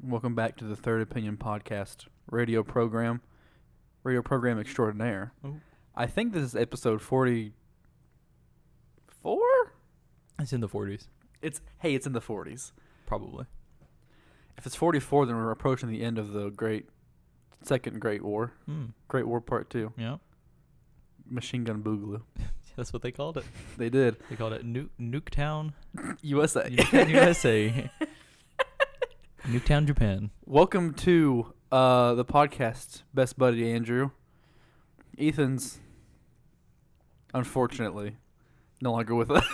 Welcome back to the Third Opinion Podcast radio program extraordinaire. Oh. I think this is episode 44? It's in the 40s. It's in the 40s. Probably. If it's 44, then we're approaching the end of the Second Great War. Great War Part 2. Yeah. Machine Gun Boogaloo. That's what they called it. They did. They called it Nuketown. USA. Nuketown, USA. Nuketown, Japan. Welcome to the podcast, best buddy Andrew. Ethan's, unfortunately, no longer with us.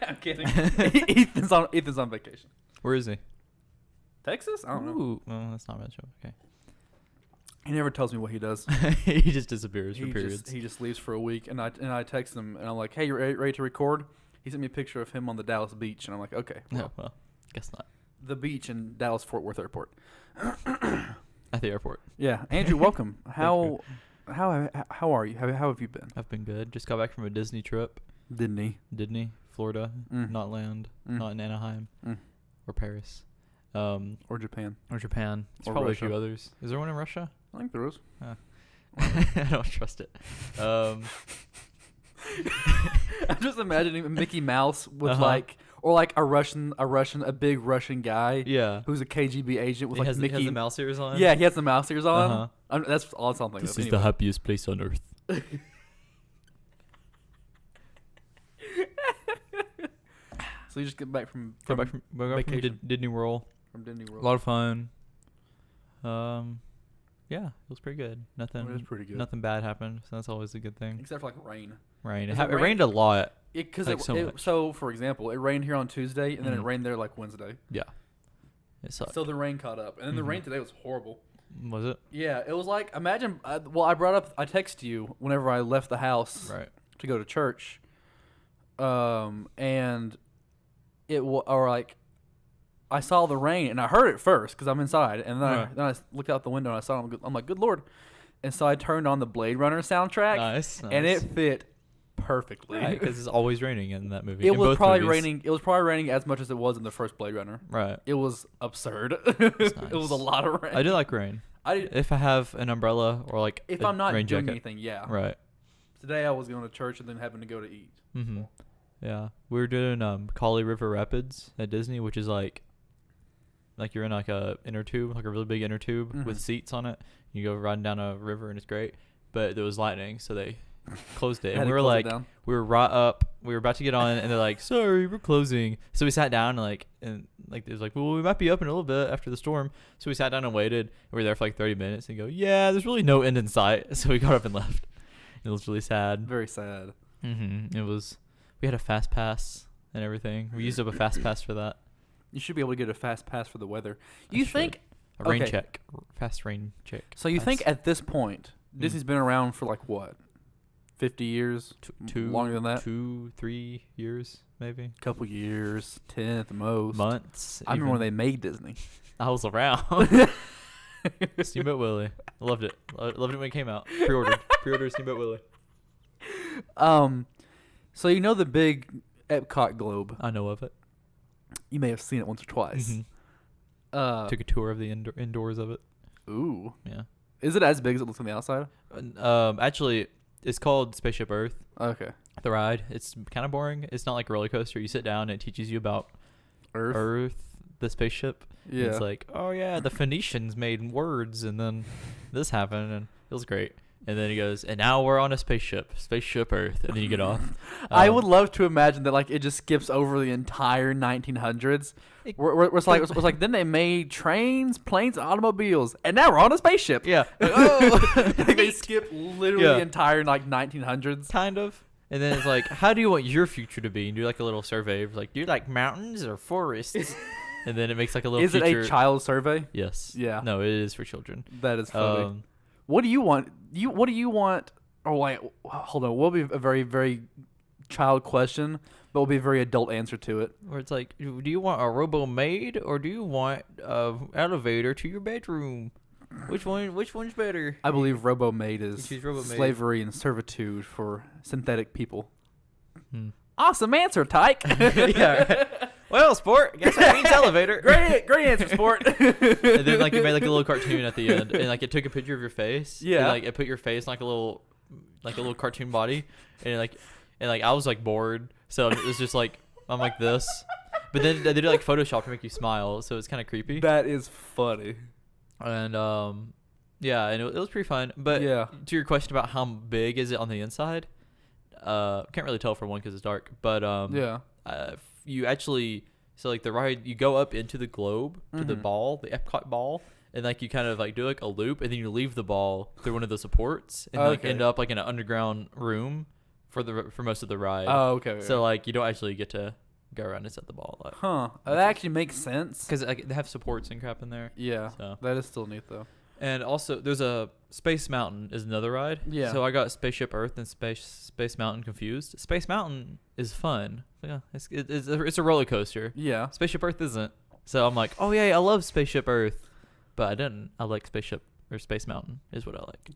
I'm kidding. Ethan's on vacation. Where is he? Texas? I don't know. Ooh, well, that's not much. Okay. He never tells me what he does. He just disappears for periods. He just leaves for a week, and I text him, and I'm like, "Hey, you ready to record?" He sent me a picture of him on the Dallas beach, and I'm like, "Okay, Well, guess not. the beach in Dallas Fort Worth Airport." At the airport. Yeah, Andrew, welcome. How are you? How have you been? I've been good. Just got back from a Disney trip. Disney, Florida, not land, not in Anaheim or Paris. or Japan. Or Japan. There's Or probably Russia. a few others. Is there one in Russia? I think there is. I don't trust it. I'm just imagining Mickey Mouse with Uh-huh. a big Russian guy Yeah. who's a KGB agent with He has Mickey. the mouse ears on? Yeah, he has the mouse ears on. Uh-huh. That's all something. This is the happiest place on earth. So you just get back from Got back from vacation. Disney World. From Disney A World. lot of fun. Yeah, it was pretty good. It was pretty good. Nothing bad happened, so that's always a good thing. Except for like rain. Rain. It Is it rain? rained a lot. Because Like so much. so for example, it rained here on Tuesday, and then it Mhm. rained there like Wednesday. Yeah. It sucked. So the rain caught up, and then the Mhm. rain today was horrible. Was it? Yeah, it was like, imagine. I texted you whenever I left the house Right. to go to church, and I saw the rain, and I heard it first because I'm inside, and then Right. then I looked out the window and I saw it. I'm like, good Lord, and so I turned on the Blade Runner soundtrack, Nice. and it fit perfectly. Right, because it's always raining in that movie. It in was both probably movies. raining. It was probably raining as much as it was in the first Blade Runner. Right. It was absurd. That's It was nice. a lot of rain. I do like rain. If I have an umbrella or like If a I'm not rain doing jacket. anything, yeah. Right. Today I was going to church and then having to go to eat. Mm-hmm. Yeah. We were doing Kali River Rapids at Disney, which is like you're in like a inner tube, like a really big inner tube Mhm. with seats on it. You go riding down a river and it's great. But there was lightning, so they closed it. Had And to we were close it like, down. we were right up. We were about to get on, and they're like, "Sorry, we're closing." So we sat down and it was like, "Well, we might be up in a little bit after the storm." So we sat down and waited. And we were there for like 30 minutes, and go, "Yeah, there's really no end in sight." So we got up and left. It was really sad. Very sad. It was. We had a fast pass and everything. We used up a fast pass for that. You should be able to get a fast pass for the weather. I You should. think? A rain Okay. check, fast rain check. So you think Pass. at this point, Disney's been around for like what? 50 years? Longer than that? 2-3 years maybe. Couple years, 10 at the most. Months. I remember when even. they made Disney. I was around. Steamboat Willie. I loved it. Loved it when it came out. Pre-ordered Steamboat Willie. So you know the big Epcot globe. I know of it. You may have seen it once or twice. Took a tour of the indoors of it. Ooh. Yeah. Is it as big as it looks on the outside? Actually, it's called Spaceship Earth. Okay. The ride. It's kind of boring. It's not like a roller coaster. You sit down and it teaches you about Earth, the spaceship. Yeah. It's like, oh yeah, the Phoenicians made words, and then this happened, and it was great. And then he goes, and now we're on a spaceship Earth, and then you get off. I would love to imagine that it just skips over the entire 1900s. Where it's like then they made trains, planes, and automobiles, and now we're on a spaceship. Yeah. Oh, they skip literally Yeah. the entire 1900s. Kind of. And then it's like, how do you want your future to be? And do like a little survey. It's like, do you like mountains or forests? And then it makes like a little. Is it a child survey? Yes. Yeah. No, it is for children. That is funny. Um, What do you want? What do you want? Oh wait, hold on. Will be a very, very child question, but will be a very adult answer to it. Where it's like, do you want a robo maid or do you want a elevator to your bedroom? Which one's better? I believe Robo-Maid is choose Robo-Maid. slavery and servitude for synthetic people. Hmm. Awesome answer, Tyke. Yeah. Right. Well, sport. Guess that means elevator. Great answer, sport. And then like it made like a little cartoon at the end, and like it took a picture of your face. Yeah. And, like it put your face in, like a little cartoon body, and I was like bored, so it was just like I'm like this, but then they did like Photoshop to make you smile, so it's kind of creepy. That is funny. And yeah, and it was pretty fun. But Yeah. to your question about how big is it on the inside, can't really tell for one because it's dark. But Yeah. you actually like the ride, you go up into the globe to the ball, the Epcot ball, and like you kind of like do like a loop, and then you leave the ball through one of the supports, and like end up like in an underground room for most of the ride. Oh, okay. So like you don't actually get to go around and set the ball up Huh. That actually makes sense. because like, they have supports and crap in there. Yeah. So. That is still neat though. And also, there's a Space Mountain is another ride. Yeah. So I got Spaceship Earth and Space Mountain confused. Space Mountain is fun. Yeah, it's a roller coaster. Yeah. Spaceship Earth isn't. So I'm like, oh yeah, I love Spaceship Earth, but I didn't. I like Spaceship or Space Mountain is what I like.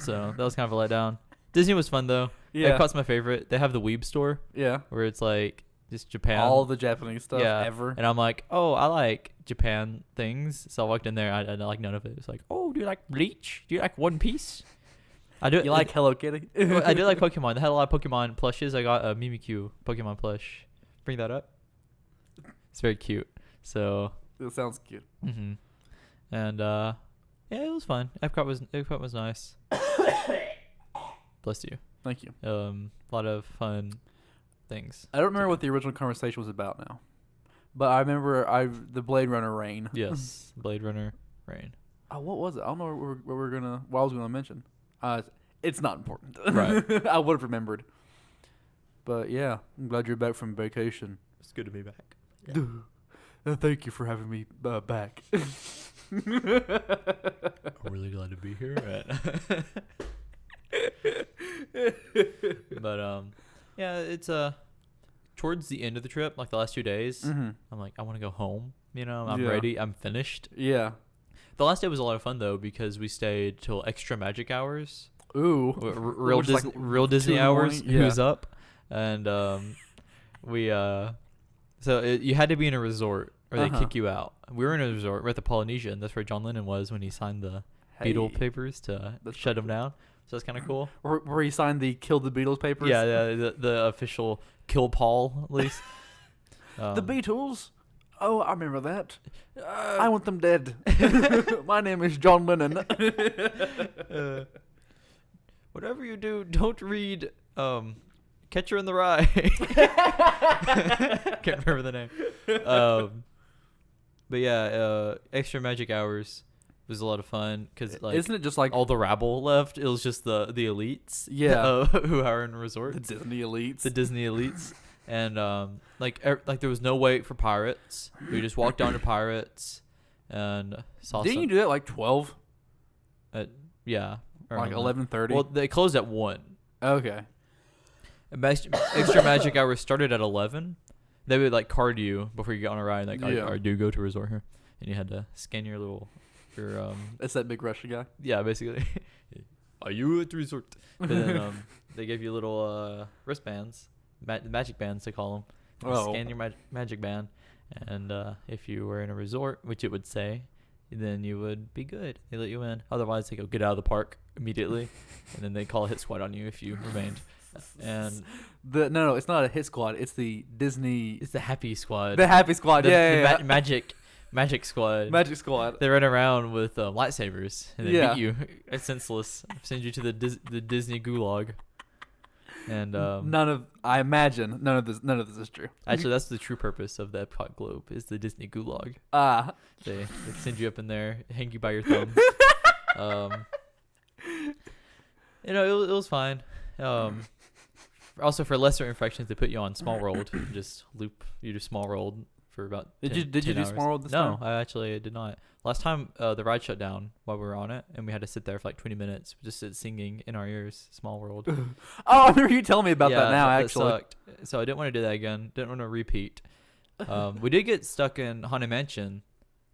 So that was kind of a letdown. Disney was fun though. Yeah. Epcot's my favorite. They have the Weeb store Yeah. where it's like just Japan. All the Japanese stuff Yeah. ever. And I'm like, oh, I like Japan things. So I walked in there. I like none of it. It's like, oh, do you like Bleach? Do you like One Piece? I do. You like Hello Kitty? I do like Pokemon. They had a lot of Pokemon plushes. I got a Mimikyu Pokemon plush. Bring that up. It's very cute. So. It sounds cute. Mhm. And yeah, it was fun. Epcot was nice. Bless you. Thank you. A lot of fun things. I don't remember what the original conversation was about now, but I remember the Blade Runner rain. Yes, Blade Runner rain. Oh, what was it? I don't know what I was gonna mention. It's not important. Right. I would have remembered. But yeah, I'm glad you're back from vacation. It's good to be back. Thank you for having me back. I'm really glad to be here. But yeah, it's towards the end of the trip, like the last 2 days. Mm-hmm. I'm like, I want to go home. You know, I'm Yeah. ready. I'm finished. Yeah. The last day was a lot of fun though because we stayed till extra magic hours. Ooh. Real Which is Disney, like real Disney 2 in the hours. morning? Who's Yeah. up? And we you had to be in a resort or they kick you out. We were in a resort. We're at the Polynesian. That's where John Lennon was when he signed the Beatle papers to That's shut him down. So that's kind of cool. Where he signed the Kill the Beatles papers. Yeah, the official Kill Paul at least. The Beatles. Oh, I remember that. I want them dead. My name is John Lennon. Whatever you do, don't read Catcher in the Rye. Can't remember the name. But yeah, extra magic hours was a lot of fun because like Isn't it just like all the rabble left? It was just the elites. Yeah. Who are in resorts. the Disney elites? The Disney elites. And like there was no wait for pirates. We just walked down to pirates and saw. Didn't some, you do that like 12? Yeah. Like around that. 11:30? Well, they closed at 1. Okay. Extra magic hours started at 11. They would like card you before you get on a ride. Like, Yeah. I do go to a resort here, and you had to scan your That's that big Russian guy. yeah, basically. Are you at the resort? But then they gave you little wristbands, magic bands they call them. Oh. Scan your magic band, and if you were in a resort, which it would say, then you would be good. They let you in. Otherwise, they go get out of the park immediately, and then they call a hit squad on you if you remained. And No, it's not a hit squad. It's the Disney. it's the happy squad. The Happy Squad. The Yeah. magic squad. Magic Squad. They run around with lightsabers and they Yeah. beat you senseless. Send you to the Disney gulag. And I imagine none of this is true. actually, that's the true purpose of the Epcot Globe is the Disney gulag. They send you up in there, hang you by your thumbs. You know, it was fine. Also, for lesser infractions, they put you on Small World. Just loop you to Small World for about. Did 10, you 10 do hours. Small World this No, time? I actually did not. Last time, the ride shut down while we were on it, and we had to sit there for like 20 minutes, just singing in our ears, "Small World." Oh, I remember you telling me about that now. that Actually, sucked. So I didn't want to do that again. Didn't want to repeat. We did get stuck in Haunted Mansion,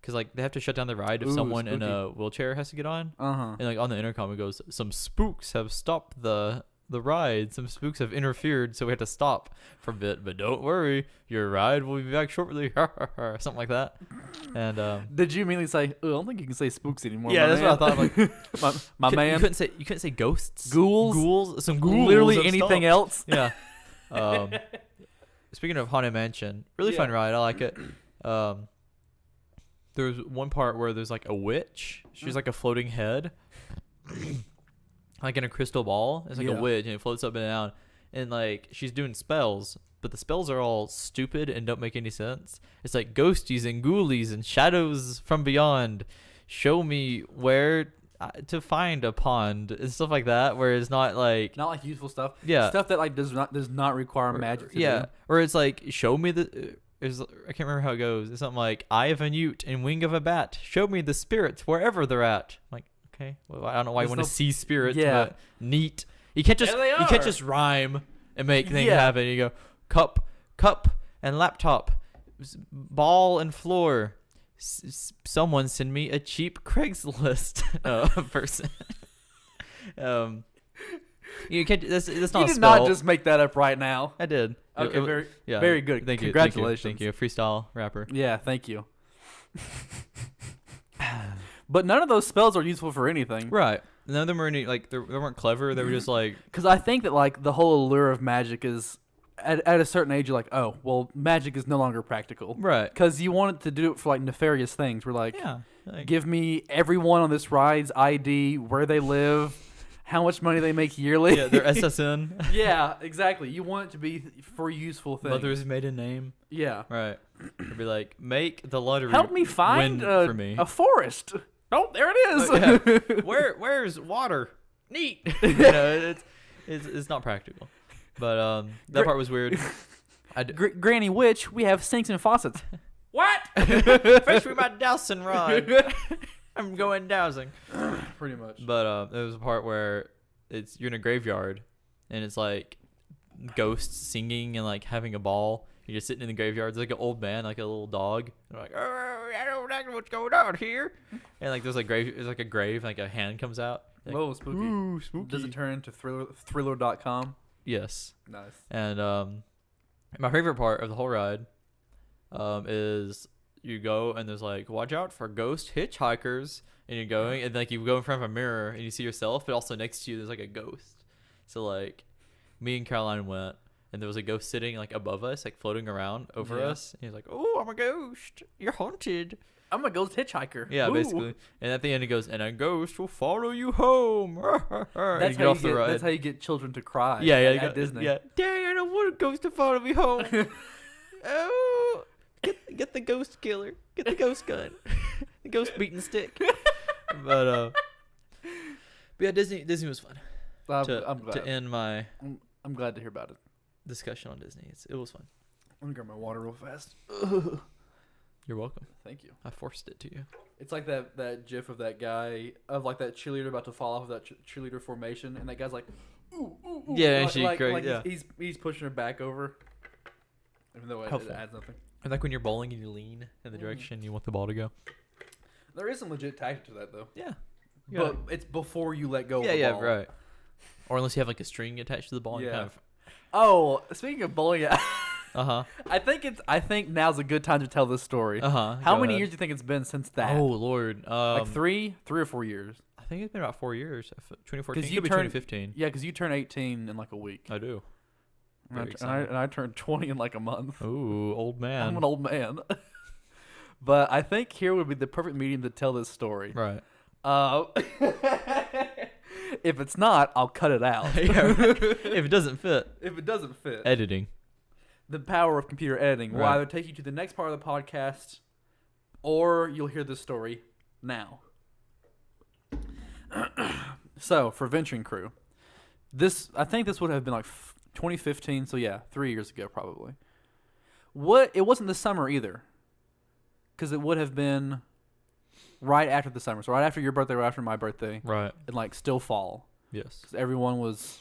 because like they have to shut down the ride if Ooh, someone in spooky. a wheelchair has to get on. Uh huh. And like on the intercom it goes, some spooks have stopped the the ride. Some spooks have interfered, so we had to stop for a bit. But don't worry, your ride will be back shortly. Something like that. And did you immediately say, "Oh, I don't think you can say spooks anymore"? yeah, that's man. what I thought. my man. You couldn't say ghosts, Ghouls, some ghouls, literally of anything stuff. else. Yeah. Speaking of Haunted Mansion, really fun ride. I like it. There's one part where there's like a witch. She's like a floating head, like in a crystal ball. It's like a witch, and it floats up and down. And like she's doing spells, but the spells are all stupid and don't make any sense. It's like ghosties and ghoulies and shadows from beyond. Show me where to find a pond and stuff like that. Where it's not like useful stuff. Yeah, stuff that like does not require magic. To do. Or it's like show me the. I can't remember how it goes. It's something like eye of a newt and wing of a bat. Show me the spirits wherever they're at. I'm like, okay, well, I don't know why you want to see spirits. Yeah, but neat. You can't just rhyme and make things happen. You go cup and laptop, ball and floor. Someone send me a cheap Craigslist person. You can't. That's not. You a spell. did not just make that up right now. I did. Okay, very good. Thank you. Congratulations. Thank you. Freestyle rapper. Yeah, thank you. But none of those spells are useful for anything. Right. None of them are any like they weren't clever. They were just like. Because I think that like the whole allure of magic is at a certain age you're like, oh well, magic is no longer practical. Right. Because you wanted to do it for like nefarious things. We're like, like, give me everyone on this ride's ID, where they live. How much money they make yearly? Yeah, their SSN. Yeah, exactly. You want it to be for useful things. Mother's maiden name. Yeah. Right. It'd be like, make the lottery. Help me find for me. a forest. Oh, there it is. Yeah. Where's water? Neat. It's not practical. But that part was weird. Granny Witch, we have sinks and faucets. What? Fetch me my dowsing rod. I'm going dowsing. Pretty much. But there was a part where you're in a graveyard and it's like ghosts singing and like having a ball. You're just sitting in the graveyard. It's like an old man, like a little dog. They're like, oh, I don't know what's going on here. And like there's like a grave, like a hand comes out. Like, whoa, spooky. Ooh, spooky. Does it turn into thriller.com? Yes. Nice. And my favorite part of the whole ride is you go and there's like, watch out for ghost hitchhikers, and you're going and like you go in front of a mirror and you see yourself, but also next to you there's like a ghost. So like me and Caroline went and there was a ghost sitting like above us, like floating around over us, and he's like, oh, I'm a ghost, you're haunted. I'm a ghost hitchhiker. Yeah, basically. And at the end it goes, and a ghost will follow you home. That's how you get children to cry. Yeah, at Disney. Yeah. Dang, I don't want a ghost to follow me home. Oh, get the ghost killer. Get the ghost gun. The ghost beating stick. But yeah, Disney was fun. I'm glad. To end my I'm glad to hear about it. discussion on Disney. It was fun. Let me grab my water real fast. You're welcome. Thank you. I forced it to you. It's like that gif of that guy, of like that cheerleader about to fall off of that cheerleader formation, and that guy's like, ooh, ooh, ooh. Yeah, and he's pushing her back over, even though it adds nothing. And like when you're bowling and you lean in the direction you want the ball to go. There is some legit tactic to that, though. Yeah. But it's before you let go of the ball. Yeah, right. Or unless you have like a string attached to the ball. Yeah. And Oh, speaking of bowling, uh-huh. I think now's a good time to tell this story. Uh-huh. How many years do you think it's been since that? Oh, Lord. Like 3 or 4 years. I think it's been about 4 years. 2014. Could be 2015. Yeah, because you turn 18 in like a week. I do. And I turned 20 in like a month. Ooh, old man. I'm an old man. But I think here would be the perfect medium to tell this story. Right. If it's not, I'll cut it out. If it doesn't fit. Editing. The power of computer editing will Right. either take you to the next part of the podcast, or you'll hear this story now. So, for Venturing Crew, I think this would have been like 2015, so yeah, 3 years ago probably. It wasn't the summer either, because it would have been right after the summer, so right after your birthday, right after my birthday, Right. and like still fall. Yes. Because everyone was.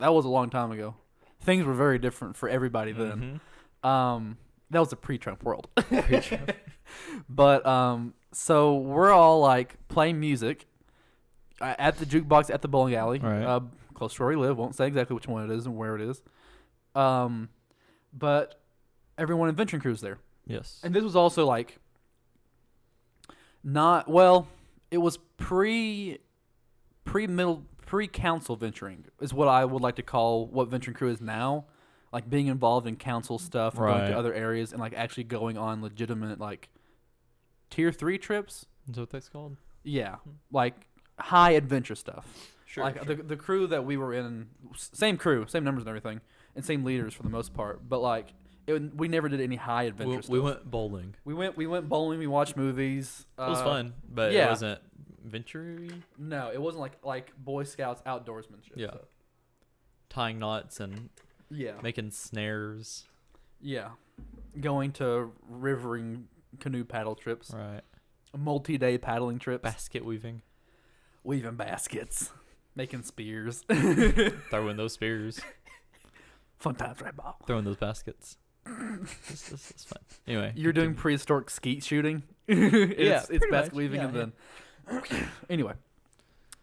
That was a long time ago. Things were very different for everybody then. Mm-hmm. That was a pre-Trump world. But so we're all like playing music at the jukebox at the bowling alley. Right. close to where we live. Won't say exactly which one it is and where it is. But everyone in venturing crew is there. Yes. And this was also like not well. It was pre-council venturing is what I would like to call what venturing crew is now. Like being involved in council stuff, and going Right. to other areas, and like actually going on legitimate like tier 3 trips. Is that what that's called? Yeah, like high adventure stuff. Sure. Like the crew that we were in, same crew, same numbers and everything, and same leaders for the most part. But like we never did any high adventure stuff. We went bowling. We went bowling. We watched movies. It was fun, but yeah. it wasn't venture-y. No, it wasn't like Boy Scouts outdoorsmanship. Yeah. So. Tying knots and Yeah. making snares. Yeah. Going to rivering canoe paddle trips. Right. Multi-day paddling trips. Basket weaving. Weaving baskets. Making spears. Throwing those spears. Fun times, right, Bob? Throwing those baskets. This is fun. Anyway. You're doing prehistoric skeet shooting. Yeah, it's pretty basket much. weaving Yeah, and then. Anyway,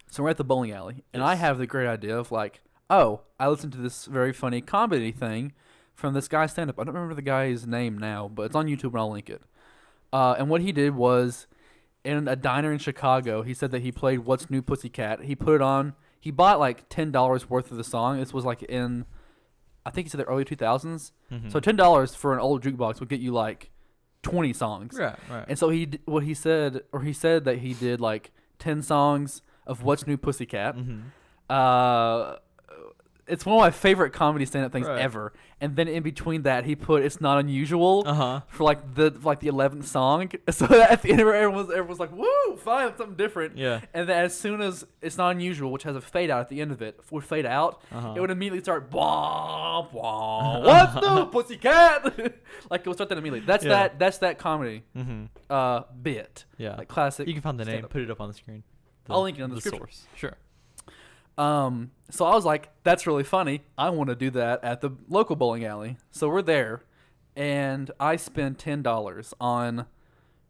so we're at the bowling alley, and I Yes. have the great idea of like, oh, I listened to this very funny comedy thing from this guy's stand-up. I don't remember the guy's name now, but it's on YouTube, and I'll link it. And what he did was, in a diner in Chicago, he said that he played "What's New Pussycat." He put it on. He bought like $10 worth of the song. This was like in, I think he said the early 2000s. Mhm. So $10 for an old jukebox would get you like 20 songs. Right. Right. And so he said that he did like 10 songs of "What's New Pussycat." Mm-hmm. It's one of my favorite comedy stand-up things Right. ever. And then in between that, he put "It's Not Unusual" Uh-huh. for like the 11th song. So at the end of it, everyone's like, "Woo, fine, something different." Yeah. And then as soon as "It's Not Unusual," which has a fade out at the end of it, would fade out, Uh-huh. it would immediately start "Womp womp, what's new pussycat?" Like it would start that immediately. Yeah. That's that comedy Mm-hmm. bit. Yeah. Like classic. You can find the name. stand-up. Put it up on the screen. I'll link it in the description. source. Sure. So I was like, that's really funny. I want to do that at the local bowling alley. So we're there, and I spend $10 on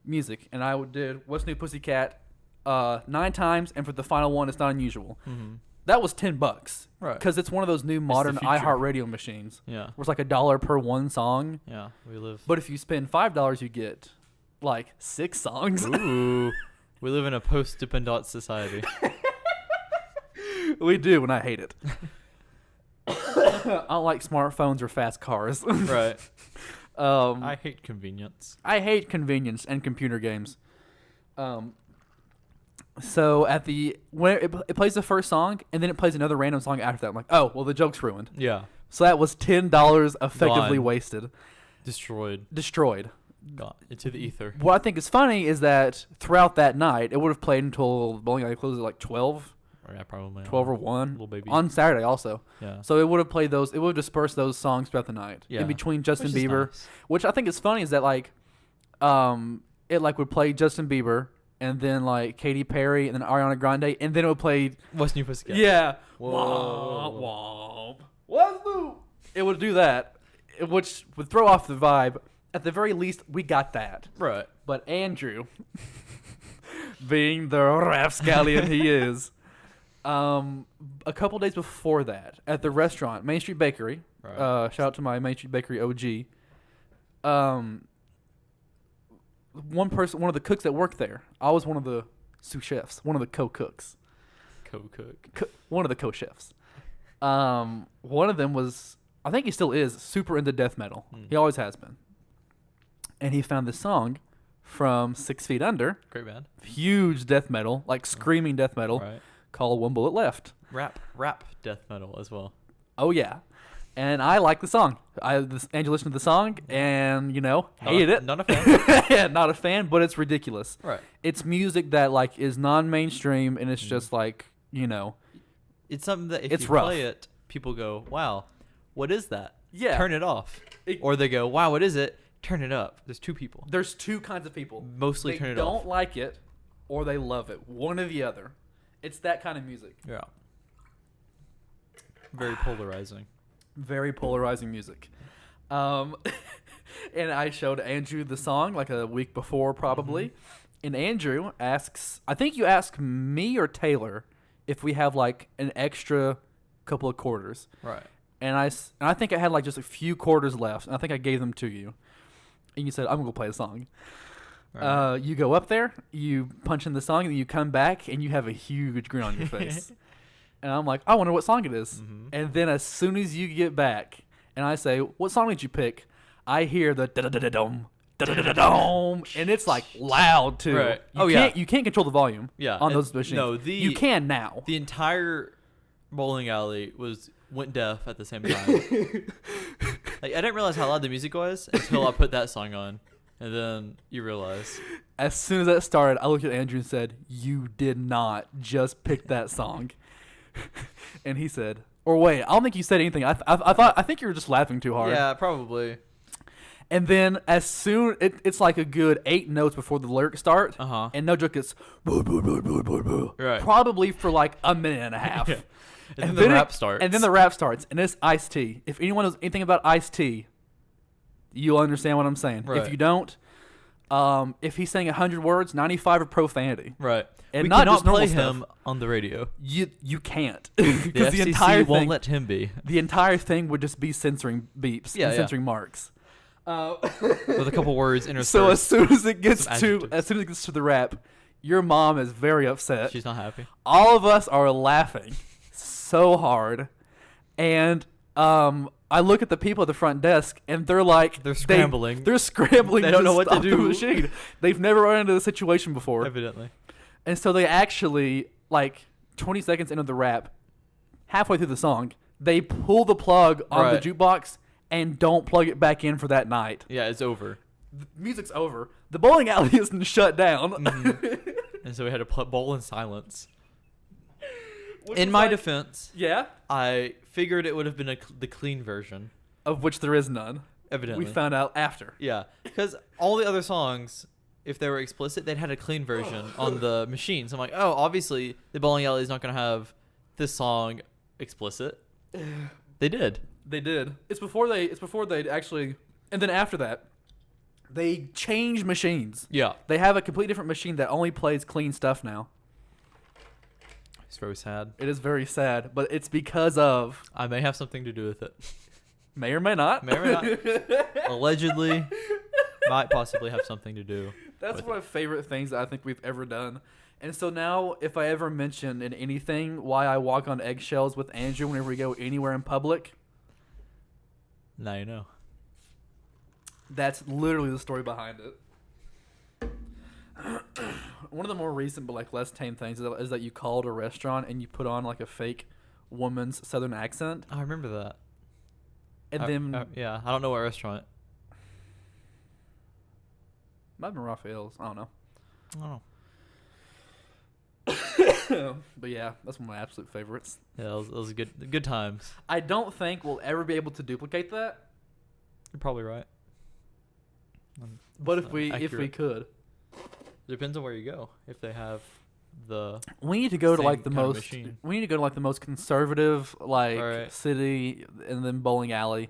music, and I did "What's New Pussycat" 9 times, and for the final one, "It's Not Unusual." Mm-hmm. That was $10, Right. because it's one of those new modern future. iHeartRadio machines, Yeah. where it's like $1 per one song. Yeah. We live. But if you spend $5, you get like 6 songs. Ooh. We live in a post-dependent society. We do, and I hate it. I don't like smartphones or fast cars. Right. I I hate convenience. hate convenience and computer games. So at when it plays the first song, and then it plays another random song after that. I'm like, oh, well, the joke's ruined. Yeah. So that was $10 effectively Gone. wasted, Destroyed. destroyed. Gone into the ether. What I think is funny is that throughout that night, it would have played until the bowling alley closed at like 12 Yeah, probably. or 1 Little baby. on Saturday also. Yeah. So it would have played those. It would have dispersed those songs throughout the night. Yeah. In between Justin Which is Bieber, nice. which I think is funny is that like, it like would play Justin Bieber and then like Katy Perry and then Ariana Grande and then it would play What's New Pussycat? yeah. Whoa. Womp womp. What's new? It would do that, which would throw off the vibe. At the very least, we got that. Right. But Andrew, being the rapscallion he is, a couple days before that, at the restaurant, Main Street Bakery, Right. shout out to my Main Street Bakery OG, one of the cooks that worked there, I was one of the sous chefs, one of the co-cooks, Co-cook. one of the co-chefs. One of them was, I think he still is, super into death metal. Hmm. He always has been. And he found this song from 6 Feet Under, Great band. huge death metal, like screaming death metal, Right. called "One Bullet Left." Rap death metal as well. Oh yeah, and I like the song. Andrew listened to the song, and hated it. Not a fan. Yeah, not a fan, but it's ridiculous. Right. It's music that like is non-mainstream, and it's just like It's something that if It's you rough. play it, people go, "Wow, what is that?" Yeah. Turn it off. It- Or they go, "Wow, what is it?" Turn it up. There's 2 people. There's 2 kinds of people. Mostly They turn it don't off. like it, or they love it. One or the other. It's that kind of music. Yeah. Very polarizing. Very polarizing music. And I showed Andrew the song like a week before probably. And Andrew asks, I think you ask me or Taylor if we have like an extra couple of quarters. Right. And I think I had like just a few quarters left. And I think I gave them to you. And you said, I'm going to go play a song. Right. You go up there, you punch in the song, and then you come back, and you have a huge grin on your face. And I'm like, I wonder what song it is. Mhm. And then as soon as you get back, and I say, what song did you pick? I hear the da-da-da-da-dum, da-da-da-da-dum, and it's like loud too. Right. You can't control the volume Yeah. on and those machines. No, you can now. The entire bowling alley went deaf at the same time. Like, I didn't realize how loud the music was until I put that song on, and then you realize. As soon as that started, I looked at Andrew and said, "You did not just pick that song." And he said, "Or wait, I don't think you said anything. I think you were just laughing too hard." Yeah, probably. And then as soon it's like a good 8 notes before the lyrics start, and no joke, it's boo, boo, boo, boo, boo, boo, Right. probably for like a minute and a half. Yeah. And then the rap starts. And then the rap starts, and it's Ice-T. If anyone knows anything about Ice-T, you'll understand what I'm saying. Right. If you don't, if he's saying 100 words, 95 are profanity. Right. And we not cannot just normal play stuff. him on the radio. You can't The because the FCC entire won't thing let him be. the entire thing would just be censoring beeps Yeah, and yeah. censoring marks. With a couple words interspersed. So as soon as it gets Some to the rap, your mom is very upset. She's not happy. All of us are laughing so hard, and I look at the people at the front desk, and they're like, They're scrambling. They're scrambling. They don't know what to stop the do. machine. They've never run into this situation before, Evidently. and so they actually, like 20 seconds into the rap, halfway through the song, they pull the plug on Right. the jukebox and don't plug it back in for that night. Yeah, it's over. The music's over. The bowling alley isn't shut down. Mhm. And so we had to bowl in silence. Which In was my like- defense, Yeah, I figured it would have been the clean version. of which there is none. Evidently. We found out after. Yeah, because all the other songs, if they were explicit, they'd had a clean version on the machine. So I'm like, oh, obviously the bowling alley is not going to have this song explicit. They did. They did. It's before they actually, and then after that, they changed machines. Yeah. They have a completely different machine that only plays clean stuff now. It's very sad. It is very sad, but it's because of I may have something to do with it. may or may not. May or may not. Allegedly, might possibly have something to do. That's with one of my favorite things that I think we've ever done. And so now, if I ever mention in anything why I walk on eggshells with Andrew whenever we go anywhere in public, Now you know. that's literally the story behind it. One of the more recent but like less tame things is that you called a restaurant and you put on like a fake woman's southern accent, I remember that. and then Yeah, I don't know what restaurant. might have been Raphael's. I don't know. I don't know. But yeah, that's one of my absolute favorites. Yeah, it was good times. I don't think we'll ever be able to duplicate that, You're probably right. but That's if we accurate. could, Depends on where you go. If they have the we need to go to Same like the kind of most. machine. We need to go to like the most conservative like Alright. city, and then bowling alley,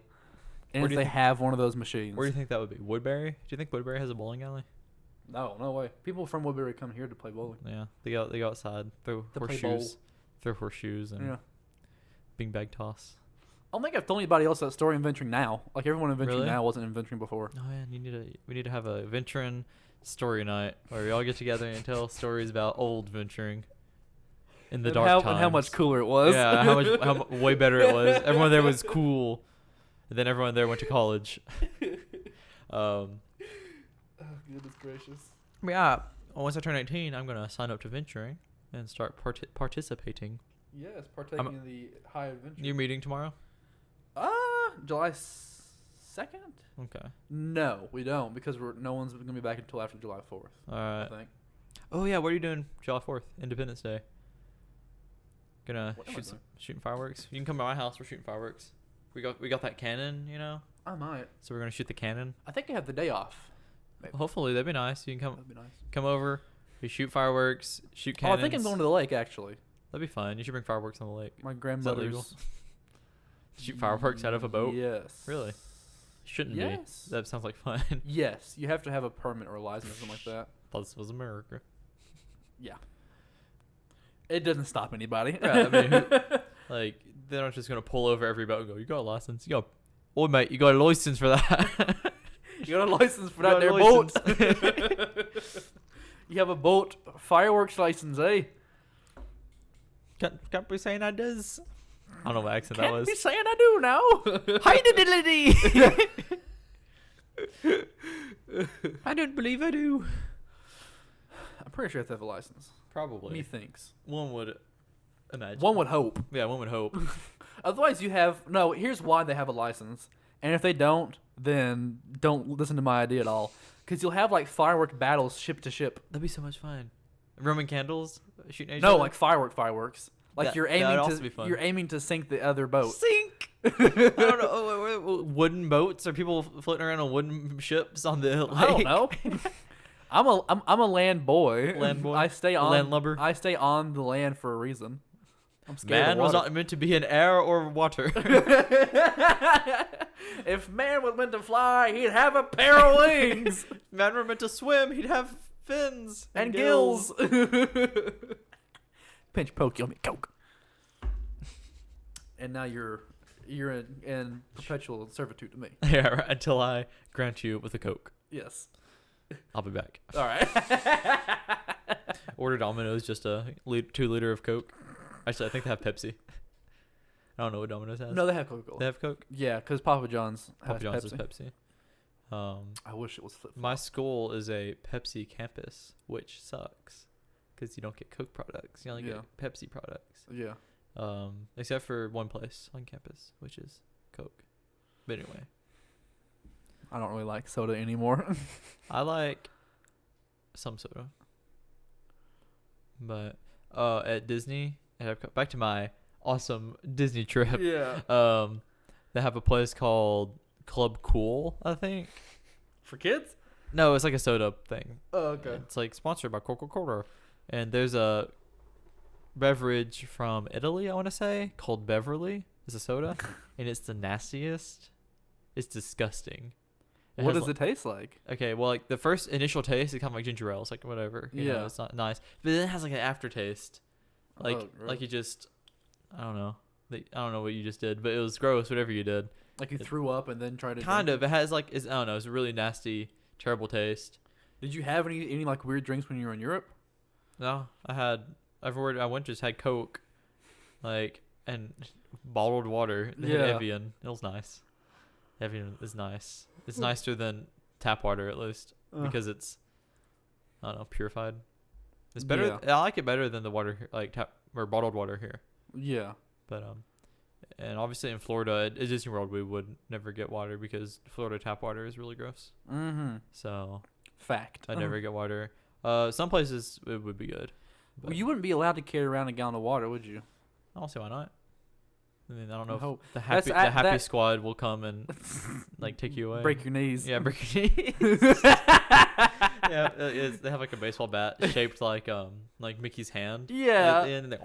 and Where if do you they think- have one of those machines. where do you think that would be? Woodbury? Do you think Woodbury has a bowling alley? No way. People from Woodbury come here to play bowling. Yeah, they go outside, throw To play horseshoes, and Yeah. beanbag toss. I don't think I've told anybody else that story in venturing now. Like everyone in venturing Really? now wasn't in venturing before. Oh man, we need to have a venturing story night where we all get together and tell stories about old venturing in the dark times. And how much cooler it was. Yeah, how way better it was. Everyone there was cool, and then everyone there went to college. Oh, goodness gracious. Yeah, once I turn 18, I'm gonna sign up to venturing and start participating. Yes, partaking in the high adventure. You're meeting tomorrow? July 2nd? Okay. No, we don't because no one's gonna be back until after July 4th. All I right. think. Oh yeah, what are you doing July 4th, Independence Day? Gonna What am I doing? shooting fireworks. You can come to my house. We're shooting fireworks. We got that cannon, you know. I might. So we're gonna shoot the cannon. I think I have the day off. Maybe. Hopefully that'd be nice. You can That'd be nice. come over. We shoot fireworks. Shoot Oh, cannons. I think I'm going to the lake actually. That'd be fun. You should bring fireworks on the lake. My legal? grandmother's. Shoot fireworks out of a boat. Yes. Really? Shouldn't Yes. be. That sounds like fun. Yes, you have to have a permit or a license or something like that. Thought this was America. Yeah. It doesn't stop anybody. Yeah, I mean, like they're not just gonna pull over every boat and go, "You got a license? You got, oh mate, you got a license for that." You got a license for You that got there a boat. You have a boat fireworks license, eh? Can't be saying I does. I don't know what accent that Can't was. be saying I do now. Hi diddly. I don't believe I do. I'm pretty sure you have to have a license. Probably. Methinks. One would imagine. One would hope. Yeah, one would hope. Otherwise, you have no. Here's why they have a license, and if they don't, then don't listen to my idea at all. Because you'll have like firework battles ship to ship. That'd be so much fun. Roman candles shooting at each No, other? like fireworks. Like That- you're that'd aiming also to be fun. you're aiming to sink the other boat. Sink. I don't know. Wooden boats? Are people floating around on wooden ships on the lake? I don't know. I'm a land boy. Land boy? I stay on Landlubber? I stay on the land for a reason. I'm scared Man of was water. not meant to be in air or water. If man was meant to fly, he'd have a pair of wings Man were meant to swim, he'd have fins and gills. Pinch poke, you owe me Coke. And now you're in perpetual servitude to me. Yeah, right, until I grant you with a Coke. Yes. I'll be back. All right. Order Domino's, just a 2 liter of Coke. Actually, I think they have Pepsi. I don't know what Domino's has. No, they have Coca-Cola. They have Coke? Yeah, because Papa John's Papa has John's Pepsi. is Pepsi. I wish it was flip. My school is a Pepsi campus, which sucks because you don't get Coke products. You only Yeah. get Pepsi products. Yeah. Except for one place on campus, which is Coke. But anyway, I don't really like soda anymore. I like some soda. But at Disney, back to my awesome Disney trip. Yeah. They have a place called Club Cool, I think. For kids? No, it's like a soda thing. Oh, okay. It's like sponsored by Coca-Cola. And there's a beverage from Italy, I want to say, called Beverly. It's a soda. And it's the nastiest. It's disgusting. What does it taste like? Okay, well, like the first initial taste, it's kind of like ginger ale. It's like whatever. You know, Yeah. it's not nice. But then it has like an aftertaste. Like, Oh, gross. like you just, I don't know. I don't know what you just did, but it was gross, whatever you did. Like you threw up and then tried to Kind drink of. It has like, I don't know. It's a really nasty, terrible taste. it? Did you have any like weird drinks when you were in Europe? No, everywhere I went just had Coke, like, and bottled water. They had Yeah. Evian. It was nice. Evian is nice. It's nicer than tap water at least because it's, I don't know, purified. It's better. Yeah. I like it better than the water like tap or bottled water here. Yeah. But and obviously in Florida at Disney World we would never get water because Florida tap water is really gross. Mm-hmm. So Fact. I never get water. Some places it would be good. Well, you wouldn't be allowed to carry around a gallon of water, would you? I don't see why not. I mean, I don't know I if hope. the That's happy that- squad will come and like take you away. Break your knees. Yeah, break your knees. Yeah, they have like a baseball bat shaped like Mickey's hand. Yeah. At the end, and they,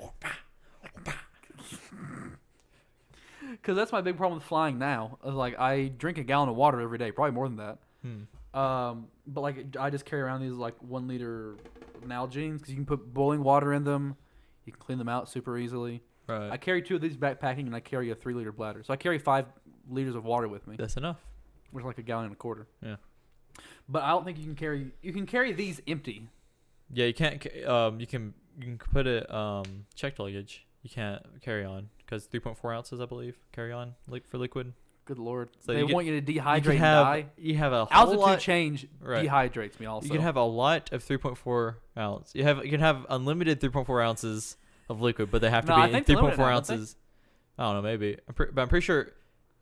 Because that's my big problem with flying now. Like I drink a gallon of water every day, probably more than that. But like I just carry around these like 1 liter Nalgene's because you can put boiling water in them. You can clean them out super easily. right. I carry 2 of these backpacking and I carry a 3 liter bladder. So I carry 5 liters of water with me, That's enough. which is like a gallon and a quarter. Yeah. But I don't think you can carry these empty. Yeah, you can't. You can put it checked luggage. You can't carry on because 3.4 ounces, I believe, carry on for liquid. Good lord. So They you want you to You dehydrate can and have die. you have a whole Altitude lot. change Right. dehydrates me also. You can have a lot of 3.4 ounce. You can have unlimited 3.4 ounces of liquid, but they have to No, I be in think they're limited 3.4 now, don't they? ounces. I don't know, maybe. But I'm pretty sure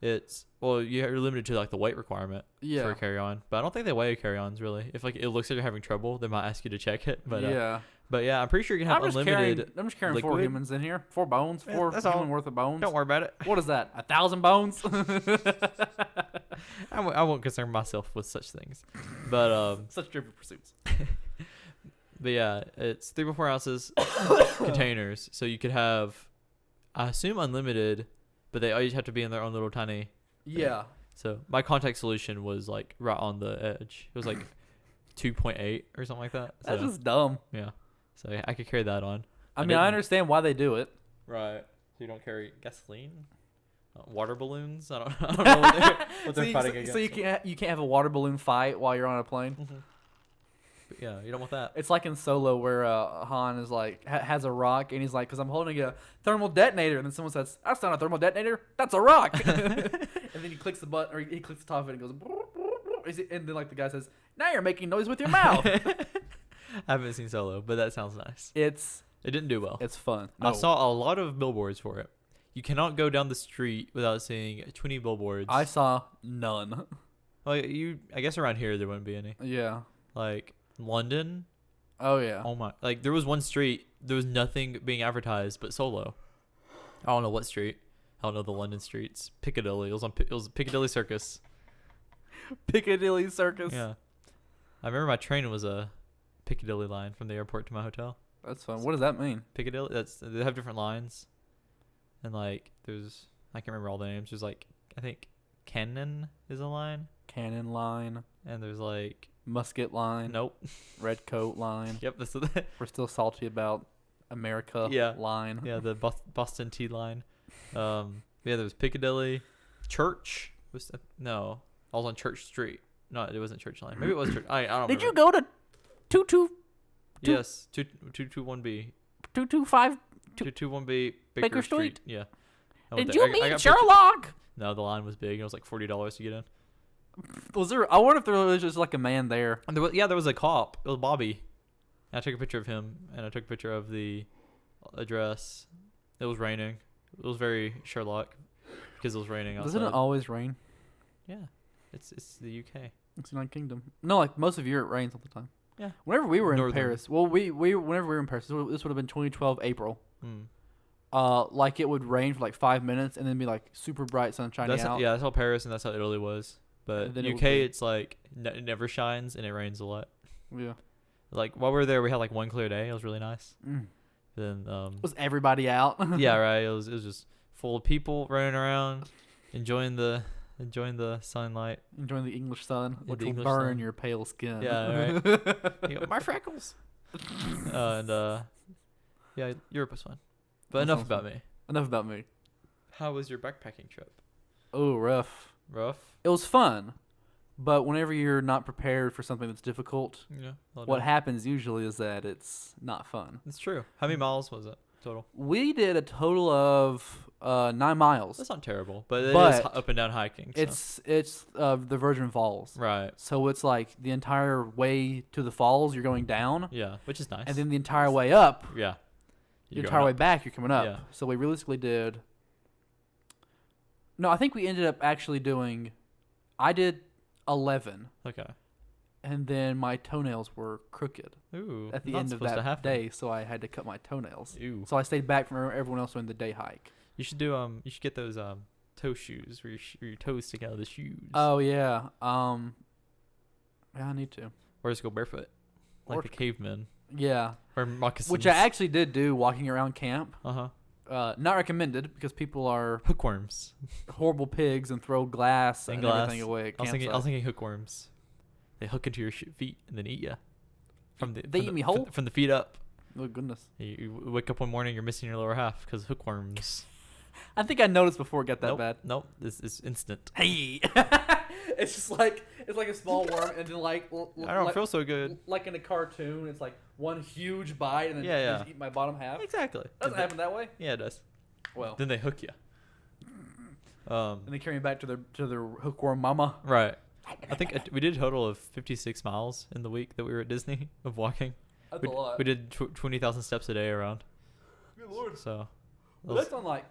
it's you're limited to like the weight requirement for a carry on. But I don't think they weigh carry-ons really. If like it looks like you're having trouble, they might ask you to check it. But yeah. but yeah, I'm pretty sure you can have I'm just carrying unlimited. 4 liquid. humans in here. 4 bones. Yeah, 4 that's human all. worth of bones. Don't worry about it. What is that? 1,000 bones? I won't concern myself with such things. But Such trivial pursuits. But yeah, it's 3.4 ounces containers. So you could have, I assume, unlimited, but they always have to be in their own little tiny. Yeah. So my contact solution was like right on the edge. It was like 2.8 or something like that. That's So, just dumb. yeah. So yeah, I could carry that on. I mean, didn't- I understand why they do it. Right. So you don't carry gasoline, water balloons. I don't know what they're fighting against. So you can't have a water balloon fight while you're on a plane. Mm-hmm. But yeah, you don't want that. It's like in Solo where Han is like has a rock and he's like, because I'm holding a thermal detonator, and then someone says, "That's not a thermal detonator, that's a rock." And then he clicks the button, or he clicks the top of it and goes, "Brr, brr, brr," and then like the guy says, "Now you're making noise with your mouth." I haven't seen Solo, but that sounds nice. It didn't do well. It's fun. I saw a lot of billboards for it. You cannot go down the street without seeing 20 billboards. I saw none. Well, I guess around here there wouldn't be any. Yeah. Like London. Oh yeah. Oh my! Like there was one street, there was nothing being advertised but Solo. I don't know what street. I don't know the London streets. Piccadilly. It was Piccadilly Circus. Piccadilly Circus. Yeah. I remember my train was a Piccadilly line from the airport to my hotel. That's fun. What does that mean? Piccadilly. They have different lines, and like I can't remember all the names. There's like I think Cannon is a line. Cannon line. And there's like Musket line. Nope. Red coat line. Yep. We're still salty about America line. Yeah, the Boston Tea line. Yeah, there was Piccadilly. Church no. I was on Church Street. No, it wasn't Church line. Maybe it was Church. I don't remember. Did you go to 22? Yes, 221B. 225 221B Baker Street? Yeah. Did you meet Sherlock? No, the line was big. It was like $40 to get in. Was there? I wonder if there was just like a man there. And there was a cop. It was Bobby. And I took a picture of him, and I took a picture of the address. It was raining. It was very Sherlock because it was raining outside. Doesn't it always rain? Yeah, it's the UK. It's the United Kingdom. No, like most of Europe rains all the time. Yeah. Whenever we were in Northern. Paris, whenever we were in Paris, this would have been 2012 April. Like it would rain for like 5 minutes and then be like super bright sunshine out. Yeah, that's how Paris and that's how Italy was. But then UK, it's like it never shines and it rains a lot. Yeah. Like while we were there, we had like one clear day. It was really nice. Then was everybody out? Yeah, right. It was just full of people running around, enjoying the sunlight, enjoying the English sun, which will English burn sun. your pale skin. Yeah, right. You go, my freckles. Yeah, Europe was fun. But enough about me. Enough about me. How was your backpacking trip? Oh, rough. Rough? It was fun, but whenever you're not prepared for something that's difficult, what happens usually is that it's not fun. It's true. How many miles was it total? We did a total of 9 miles. That's not terrible, but it is up and down hiking. So. It's the Virgin Falls. Right. So it's like the entire way to the falls, you're going down. Yeah, which is nice. And then the entire way up. Yeah. The entire way back, you're coming up. Yeah. So we realistically did. No, I think we ended up actually doing. I did 11. Okay. And then my toenails were crooked. Ooh. At the end of that day, so I had to cut my toenails. Ooh. So I stayed back from everyone else doing the day hike. You should do You should get those toe shoes where your toes stick out of the shoes. Oh yeah. Yeah, I need to. Or just go barefoot, like the cavemen. Yeah. Or moccasins. Which I actually did do walking around camp. Not recommended because people are hookworms, horrible pigs, and throw glass and everything away. I was thinking hookworms. They hook into your feet and then eat you. They eat me whole from the feet up. Oh goodness! You wake up one morning, you're missing your lower half because hookworms. I think I noticed before it got that bad. Nope, this is instant. Hey, it's just like a small worm, and then I don't feel so good. Like in a cartoon, it's like one huge bite, and then just eat my bottom half. Exactly. Doesn't happen that way. Yeah, it does. Well, then they hook you. And they carry me back to their hookworm mama. Right. I think we did a total of 56 miles in the week that we were at Disney of walking. That's a lot. We did 20,000 steps a day around. Good lord. So. That's on like.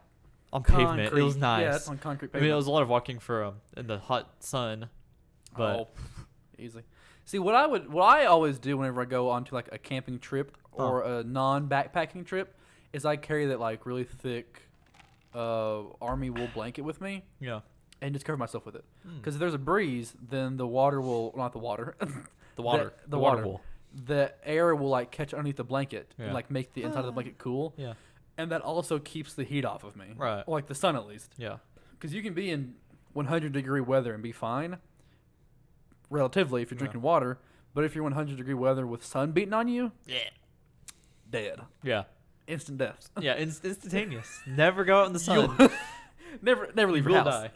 On concrete. Pavement. It was nice. Yeah, that's on concrete pavement. I mean, it was a lot of walking for in the hot sun. But easy. See, what I always do whenever I go onto like a camping trip or a non-backpacking trip is I carry that like really thick army wool blanket with me. Yeah. And just cover myself with it. Because if there's a breeze, then the water will not the water. the water will. The air will like catch underneath the blanket Yeah. and like make the inside of the blanket cool. Yeah. And that also keeps the heat off of me. Right. Or like the sun at least. Yeah. Because you can be in 100-degree weather and be fine, relatively, if you're drinking water. But if you're 100-degree weather with sun beating on you, yeah, dead. Yeah. Instant deaths. Yeah, instantaneous. Never go out in the sun. Never leave your You'll house.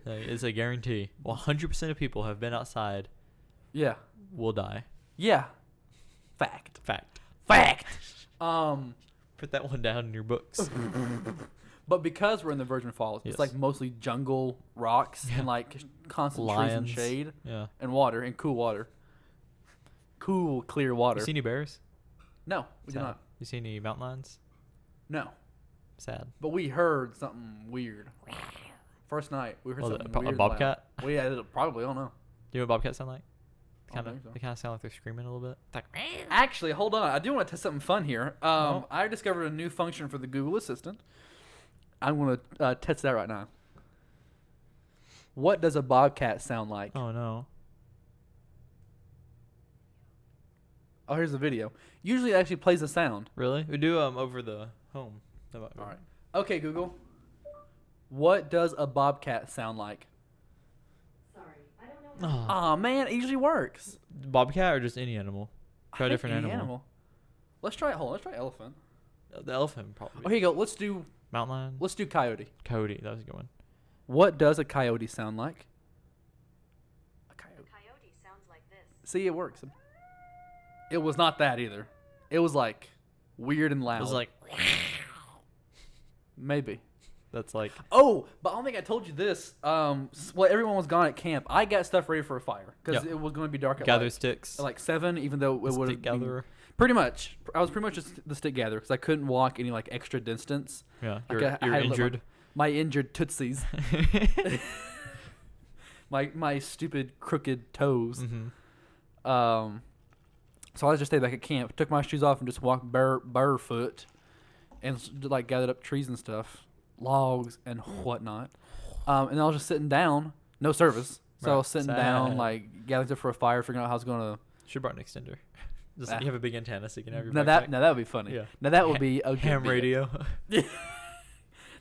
It's a guarantee. 100% of people have been outside Yeah. will die. Yeah. Fact. Fact. Um, Put that one down in your books. but because we're in the Virgin Falls, Yes. it's like mostly jungle, rocks, Yeah. and like constant Lions. trees and shade Yeah. and water and cool water. Cool, clear water. You see any bears? No, we did Sad. not. You see any mountain lions? No, Sad. but we heard something weird. First night, we heard Was something it weird. a bobcat? Well, yeah, probably. I don't know. Do you know what bobcats sound like? I don't think so. They kind of sound like they're screaming a little bit. It's like, Actually, hold on. I do want to test something fun here. Oh. I discovered a new function for the Google Assistant. I'm going to test that right now. What does a bobcat sound like? oh no. Oh, here's the video. Usually it actually plays the sound. Really? We do over the home. All right. Okay, Google. What does a bobcat sound like? Sorry, I don't know. Oh. Aw, man, it usually works. Bobcat or just any animal? Try I a think different any animal. Let's try. Hold on. Let's try elephant. The elephant probably. Oh, here you go. Let's do Mountain lion. coyote. Coyote. That was a good one. What does a coyote sound like? A coyote. Coyote sounds like this. See, it works. It was not that either. It was like weird and loud. It was like maybe. that's like Oh, but I don't think I told you this. Well, everyone was gone at camp. I got stuff ready for a fire because Yep. it was going to be dark at gather like, sticks. at like 7, even though it would stick have gatherer. pretty much. I was pretty much just the stick gatherer because I couldn't walk any like extra distance. Yeah. Like, You're, I you're had to let injured. My injured tootsies, my stupid crooked toes. Mm-hmm. So I just stayed back at camp, took my shoes off, and just walked barefoot, and like gathered up trees and stuff, logs and whatnot. And I was just sitting down, no service. So I was sitting down, Sad. like gathering stuff for a fire, figuring out how I was gonna. Should have brought an extender. Just Ah. you have a big antenna so you can have your Now backpack. that would be funny. Yeah. Now that would be a good ham bit. radio.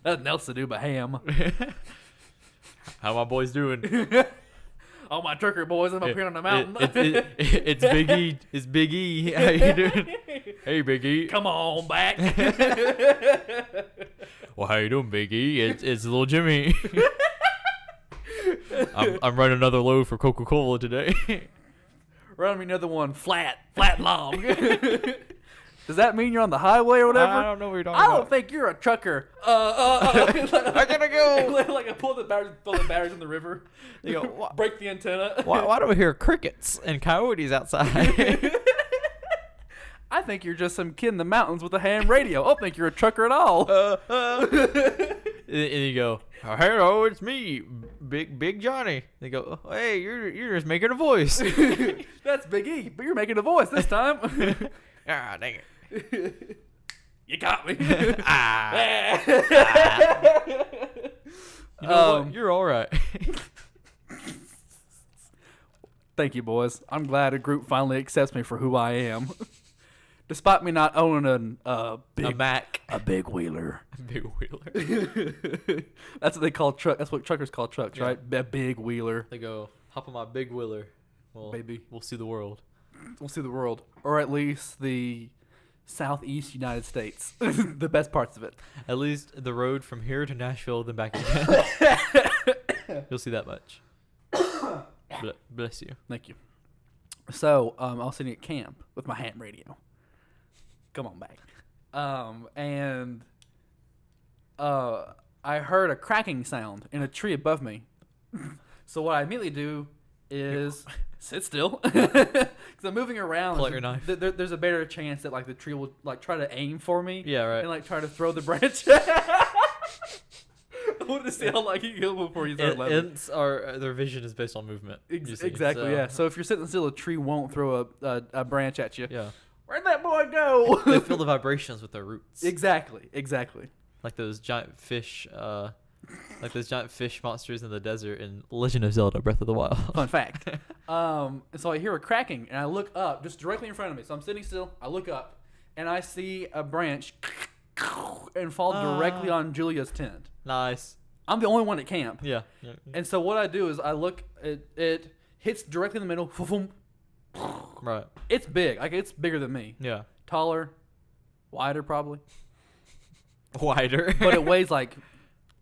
Nothing else to do but ham. How my boys doing? All my trucker boys, I'm up here on the mountain. It's Big E. It's Big E. How you doing? Hey, Big E. Come on back. Well, how you doing, Big E? It's little Jimmy. I'm running another load for Coca-Cola today. Run me another one flat and long. Does that mean you're on the highway or whatever? I don't know what you're talking I don't about. think you're a trucker. I gotta go. like I pull the batteries in the river. They go, "Wha- break the antenna. why do we hear crickets and coyotes outside? I think you're just some kid in the mountains with a ham radio. I don't think you're a trucker at all. And you go, oh, hello, it's me, Big Johnny. They go, oh, hey, you're just making a voice. That's Big E, but you're making a voice this time. Ah, dang it. You got me. Ah. You know what? You're all right. Thank you, boys. I'm glad a group finally accepts me for who I am. Despite me not owning A a Mac. big wheeler. Big wheeler. That's what they call truck. That's what truckers call trucks, Yeah. right? A big wheeler. They go, hop on my big wheeler. Well, Baby. we'll see the world. We'll see the world, or at least the southeast United States, the best parts of it. At least the road from here to Nashville, then back again. You'll see that much. Bless you. Thank you. So I was sitting at camp with my ham radio. Come on back. And I heard a cracking sound in a tree above me. So what I immediately do is sit still because I'm moving around. Pull out your knife. There's a better chance that like the tree will like try to aim for me. Yeah, right. And like try to throw the branch. I wanted to see how like you go before you start laughing. Ants are their vision is based on movement. you see, Exactly. so- Yeah. So if you're sitting still, a tree won't throw a branch at you. Yeah. Where'd that boy go? They feel the vibrations with their roots. Exactly. Like those giant fish, monsters in the desert in Legend of Zelda: Breath of the Wild. Fun fact. And so I hear a cracking, and I look up, just directly in front of me. So I'm sitting still. I look up, and I see a branch and fall directly on Julia's tent. Nice. I'm the only one at camp. Yeah. And so what I do is I look. It hits directly in the middle. Right. It's big. Like it's bigger than me. Yeah. Taller, wider probably, Wider. but it weighs like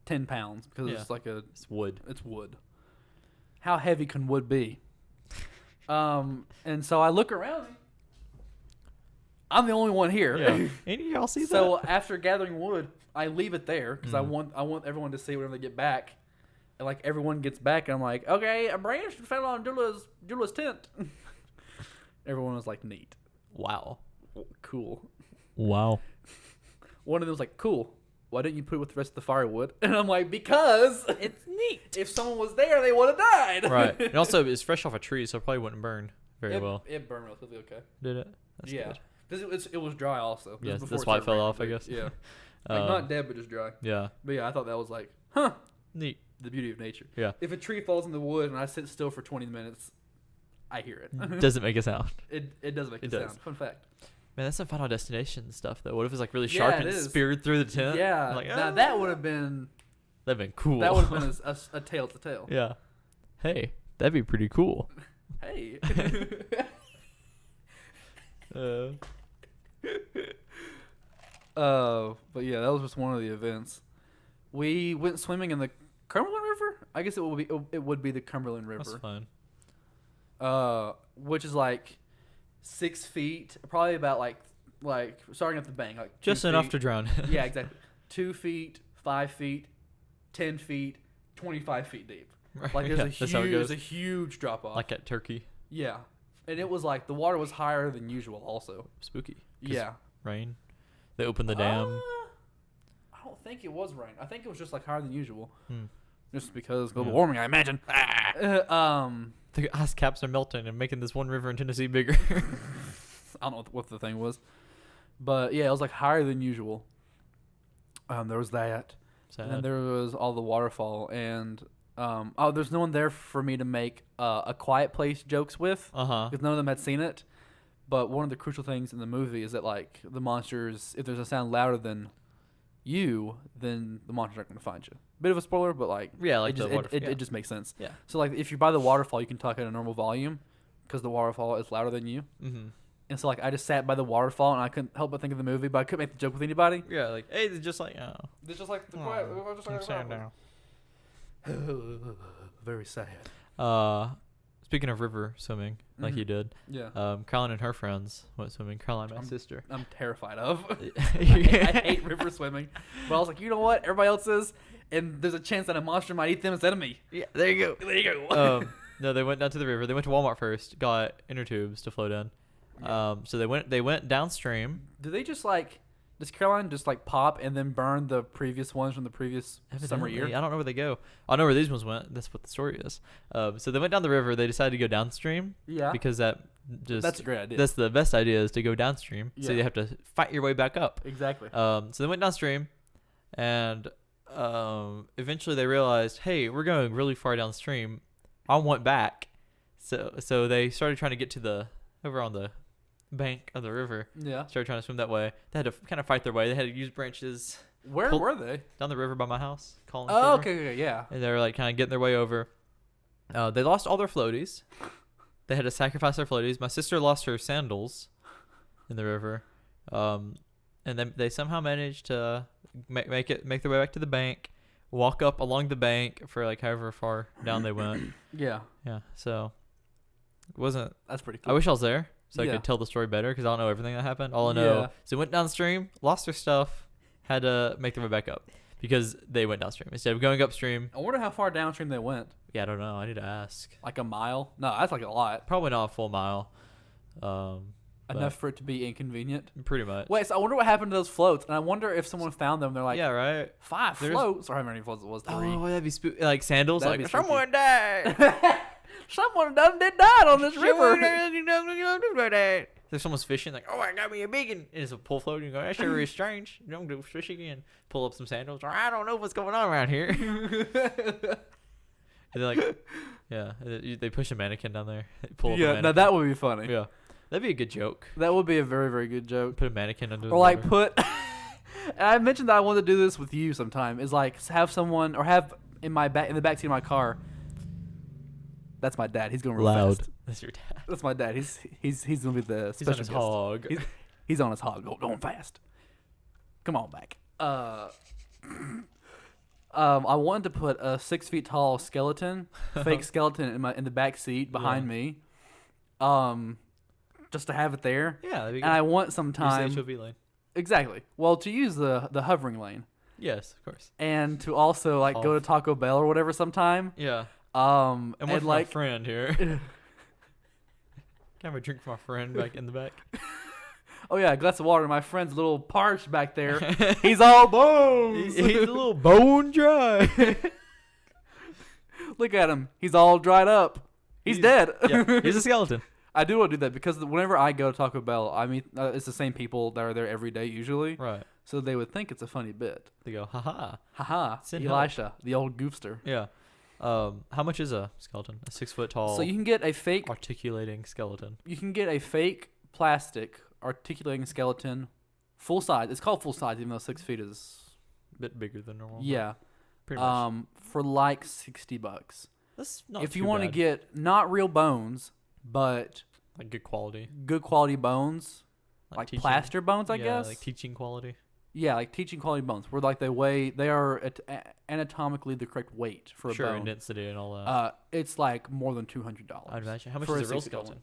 10 pounds because Yeah. it's like a It's wood. it's wood. How heavy can wood be? And so I look around. I'm the only one here. Yeah. Any of y'all see So that? after gathering wood, I leave it there because I Mhm. want everyone to see whenever they get back. And like everyone gets back, and I'm like, okay, a branch fell on Dula's tent. Everyone was like, neat, Wow. cool. Wow. One of them was like, cool. Why didn't you put it with the rest of the firewood? And I'm like, because It's neat. if someone was there, they would have died. Right. And also, it's fresh off a tree, so it probably wouldn't burn very well. It burned relatively okay. Did it? That's yeah, good. because it was dry also. This Yes, was that's before why it started fell off, I raining, guess. Yeah, like not dead, but just dry. Yeah. But yeah, I thought that was like, huh, Neat. the beauty of nature. Yeah. If a tree falls in the wood and I sit still for 20 minutes, I hear it. Doesn't make a sound. It does make It a does. sound. Fun fact. Man, that's some Final Destination stuff, though. What if it's like really Yeah, sharp it and is. speared through the tent? Yeah, Like, now ah. that would have been That'd been cool. that would have been a tale to tell. Yeah. Hey, that'd be pretty cool. Hey. Uh, But yeah, that was just one of the events. We went swimming in the Cumberland River. I guess it would be the Cumberland that's River. fun. Which is like 6 feet, probably about like starting at the bank, like 2 Just enough feet. to drown. Yeah, exactly. 2 feet, 5 feet, 10 feet, 25 feet deep. Right, Like yeah, that's how it there's goes. a huge drop off. Like at Turkey. Yeah, and it was like the water was higher than usual. Also, Spooky. 'Cause yeah. Rain. They opened the dam. I don't think it was rain. I think it was just like higher than usual, Hmm. just because global Yeah. warming, I imagine. The ice caps are melting and making this one river in Tennessee bigger. I don't know what the thing was, but yeah, it was like higher than usual. There was that, and then Sad. there was all the waterfall, and there's no one there for me to make a Quiet Place jokes with Uh-huh. because none of them had seen it. But one of the crucial things in the movie is that like the monsters, if there's a sound louder than you, then the monsters aren't going to find you. Bit of a spoiler, but like Yeah, like it just, the waterfall. it just makes sense. Yeah. So like if you're by the waterfall, you can talk at a normal volume because the waterfall is louder than you. Mm-hmm. And so like I just sat by the waterfall and I couldn't help but think of the movie, but I couldn't make the joke with anybody. Yeah, like, hey, they're just like, oh. It's just like the Oh, just I'm like sad now. Very sad. Speaking of river swimming, like Mhm. you did, Yeah. Caroline and her friends went swimming. Caroline, my I'm- sister. I'm terrified of. I Yeah. hate river swimming. But I was like, you know what? Everybody else is, and there's a chance that a monster might eat them instead of me. Yeah, there you There you go. go. No, they went down to the river. They went to Walmart first, got inner tubes to float in. Yeah. So they went downstream. Do they just like? Does Caroline just like pop and then burn the previous ones from the previous summer Evidently, year? I don't know where they go. I know where these ones went. That's what the story is. So they went down the river. They decided to go downstream Yeah. because that just That's a great idea. that's the best idea is to go downstream. So Yeah. you have to fight your way back up. Exactly. So they went downstream, and eventually they realized, hey, we're going really far downstream. I want back. So they started trying to get to over on the bank of the river. Yeah. Started trying to swim that way. They had to kind of fight their way. They had to use branches Where Pull- were they? down the river by my house. Collins Oh, River. okay, yeah. And they were like kind of getting their way over. They lost all their floaties. They had to sacrifice their floaties. My sister lost her sandals in the river. And then they somehow managed to make their way back to the bank, walk up along the bank for like however far down they went. Yeah. Yeah. So it wasn't. That's pretty I cool. wish I was there so I Yeah. could tell the story better because I don't know everything that happened. All I know, Yeah. so they went downstream, lost their stuff, had to make their way back up because they went downstream instead of going upstream. I wonder how far downstream they went. Yeah, I don't know. I need to ask. Like a mile? No, that's like a lot. Probably not a full mile. But Enough for it to be inconvenient. pretty much. Wait, so I wonder what happened to those floats, and I wonder if someone found them. They're like, yeah, right. 5 There's- floats, or how many floats it was? 3. Oh, that'd be spooky. Like sandals. That'd Like be spooky. someone died. Someone done did die on this river. There's someone's fishing, like, oh, I got me a big one. And it's a pull float, and you go, that sure is strange. You don't do fish again. Pull up some sandals. Or, I don't know what's going on around here. And they're like, yeah, they push a mannequin down there. They pull up a Yeah, mannequin. now that would be funny. Yeah, that'd be a good joke. That would be a very, very good joke. Put a mannequin under the Or like water. put. And I mentioned that I wanted to do this with you sometime. Is like have someone or have in the backseat of my car. That's my dad. He's going real Loud. fast. That's your dad. That's my dad. He's gonna be the He's on special his guest. hog. He's on his hog, going fast. Come on back. I wanted to put a 6 feet tall skeleton, fake skeleton in the back seat behind me, just to have it there. Yeah, that'd be good. And I want some Use the time. HOV lane. Exactly. Well, to use the hovering lane, Yes, of course. and to also like go to Taco Bell or whatever sometime. Yeah. And And with like my friend here. Can I have a drink for my friend back in the back? oh yeah, a glass of water. My friend's a little parched back there. He's all bones. He's a little bone dry. Look at him. He's all dried up. He's dead. Yeah, he's a skeleton. I do want to do that because whenever I go to Taco Bell, I mean, it's the same people that are there every day usually. Right. So they would think it's a funny bit. They go, haha. Haha. Send help. Elisha, the old goofster. Yeah. How much is a skeleton? A 6 foot tall So you can get a fake. articulating skeleton. You can get a fake plastic articulating skeleton, full size. It's called full size, even though 6 feet is. A bit bigger than normal. but Yeah. Pretty much. For like $60. That's not If too you want to bad. get not real bones, but like good quality. good quality bones, like teaching- plaster bones, I yeah, guess. like teaching quality. Yeah, like teaching quality bones, where like they are anatomically the correct weight for a Sure, bone. and density and all that. It's like more than $200. I'd imagine. How much for is a real 60 one. skeleton?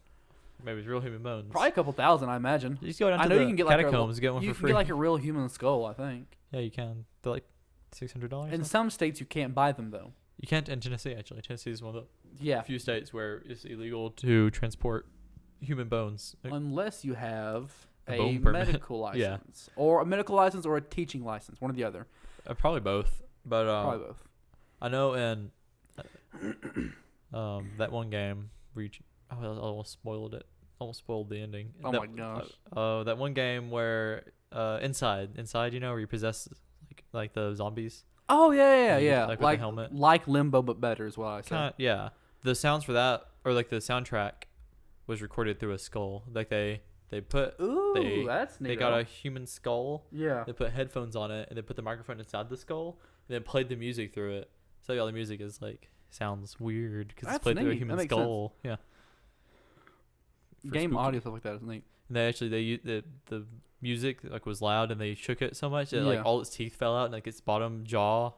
Maybe it's real human bones. Probably a couple thousand, I imagine. You just go down I to know the you can get like catacombs, get one you for can free. get like a real human skull, I think. Yeah, you can. They're like $600. In some states, you can't buy them though. You can't in Tennessee, actually. Tennessee is one of Yeah, the few states where it's illegal to transport human bones. unless you have A a, bone permit. medical Yeah. license, or a medical license, or a teaching license, one or the other. Probably both. But Probably both. I know in that one game where you, I almost spoiled it. Almost spoiled the ending. Oh that, my gosh. That one game where inside, you know, where you possess like the zombies. Oh yeah, you get, yeah. like, with the Like helmet. Limbo, but better is what I said. Yeah. The sounds for that, or like the soundtrack, was recorded through a skull. Like they put Ooh, that's neat. they got a human skull. yeah. They put headphones on it and they put the microphone inside the skull and then played the music through it. So all the music is like sounds weird because it's That's played through a neat. human That makes skull. Yeah. For Game spooky. audio stuff like that is neat. And the music like was loud and they shook it so much that Yeah. like all its teeth fell out and like its bottom jaw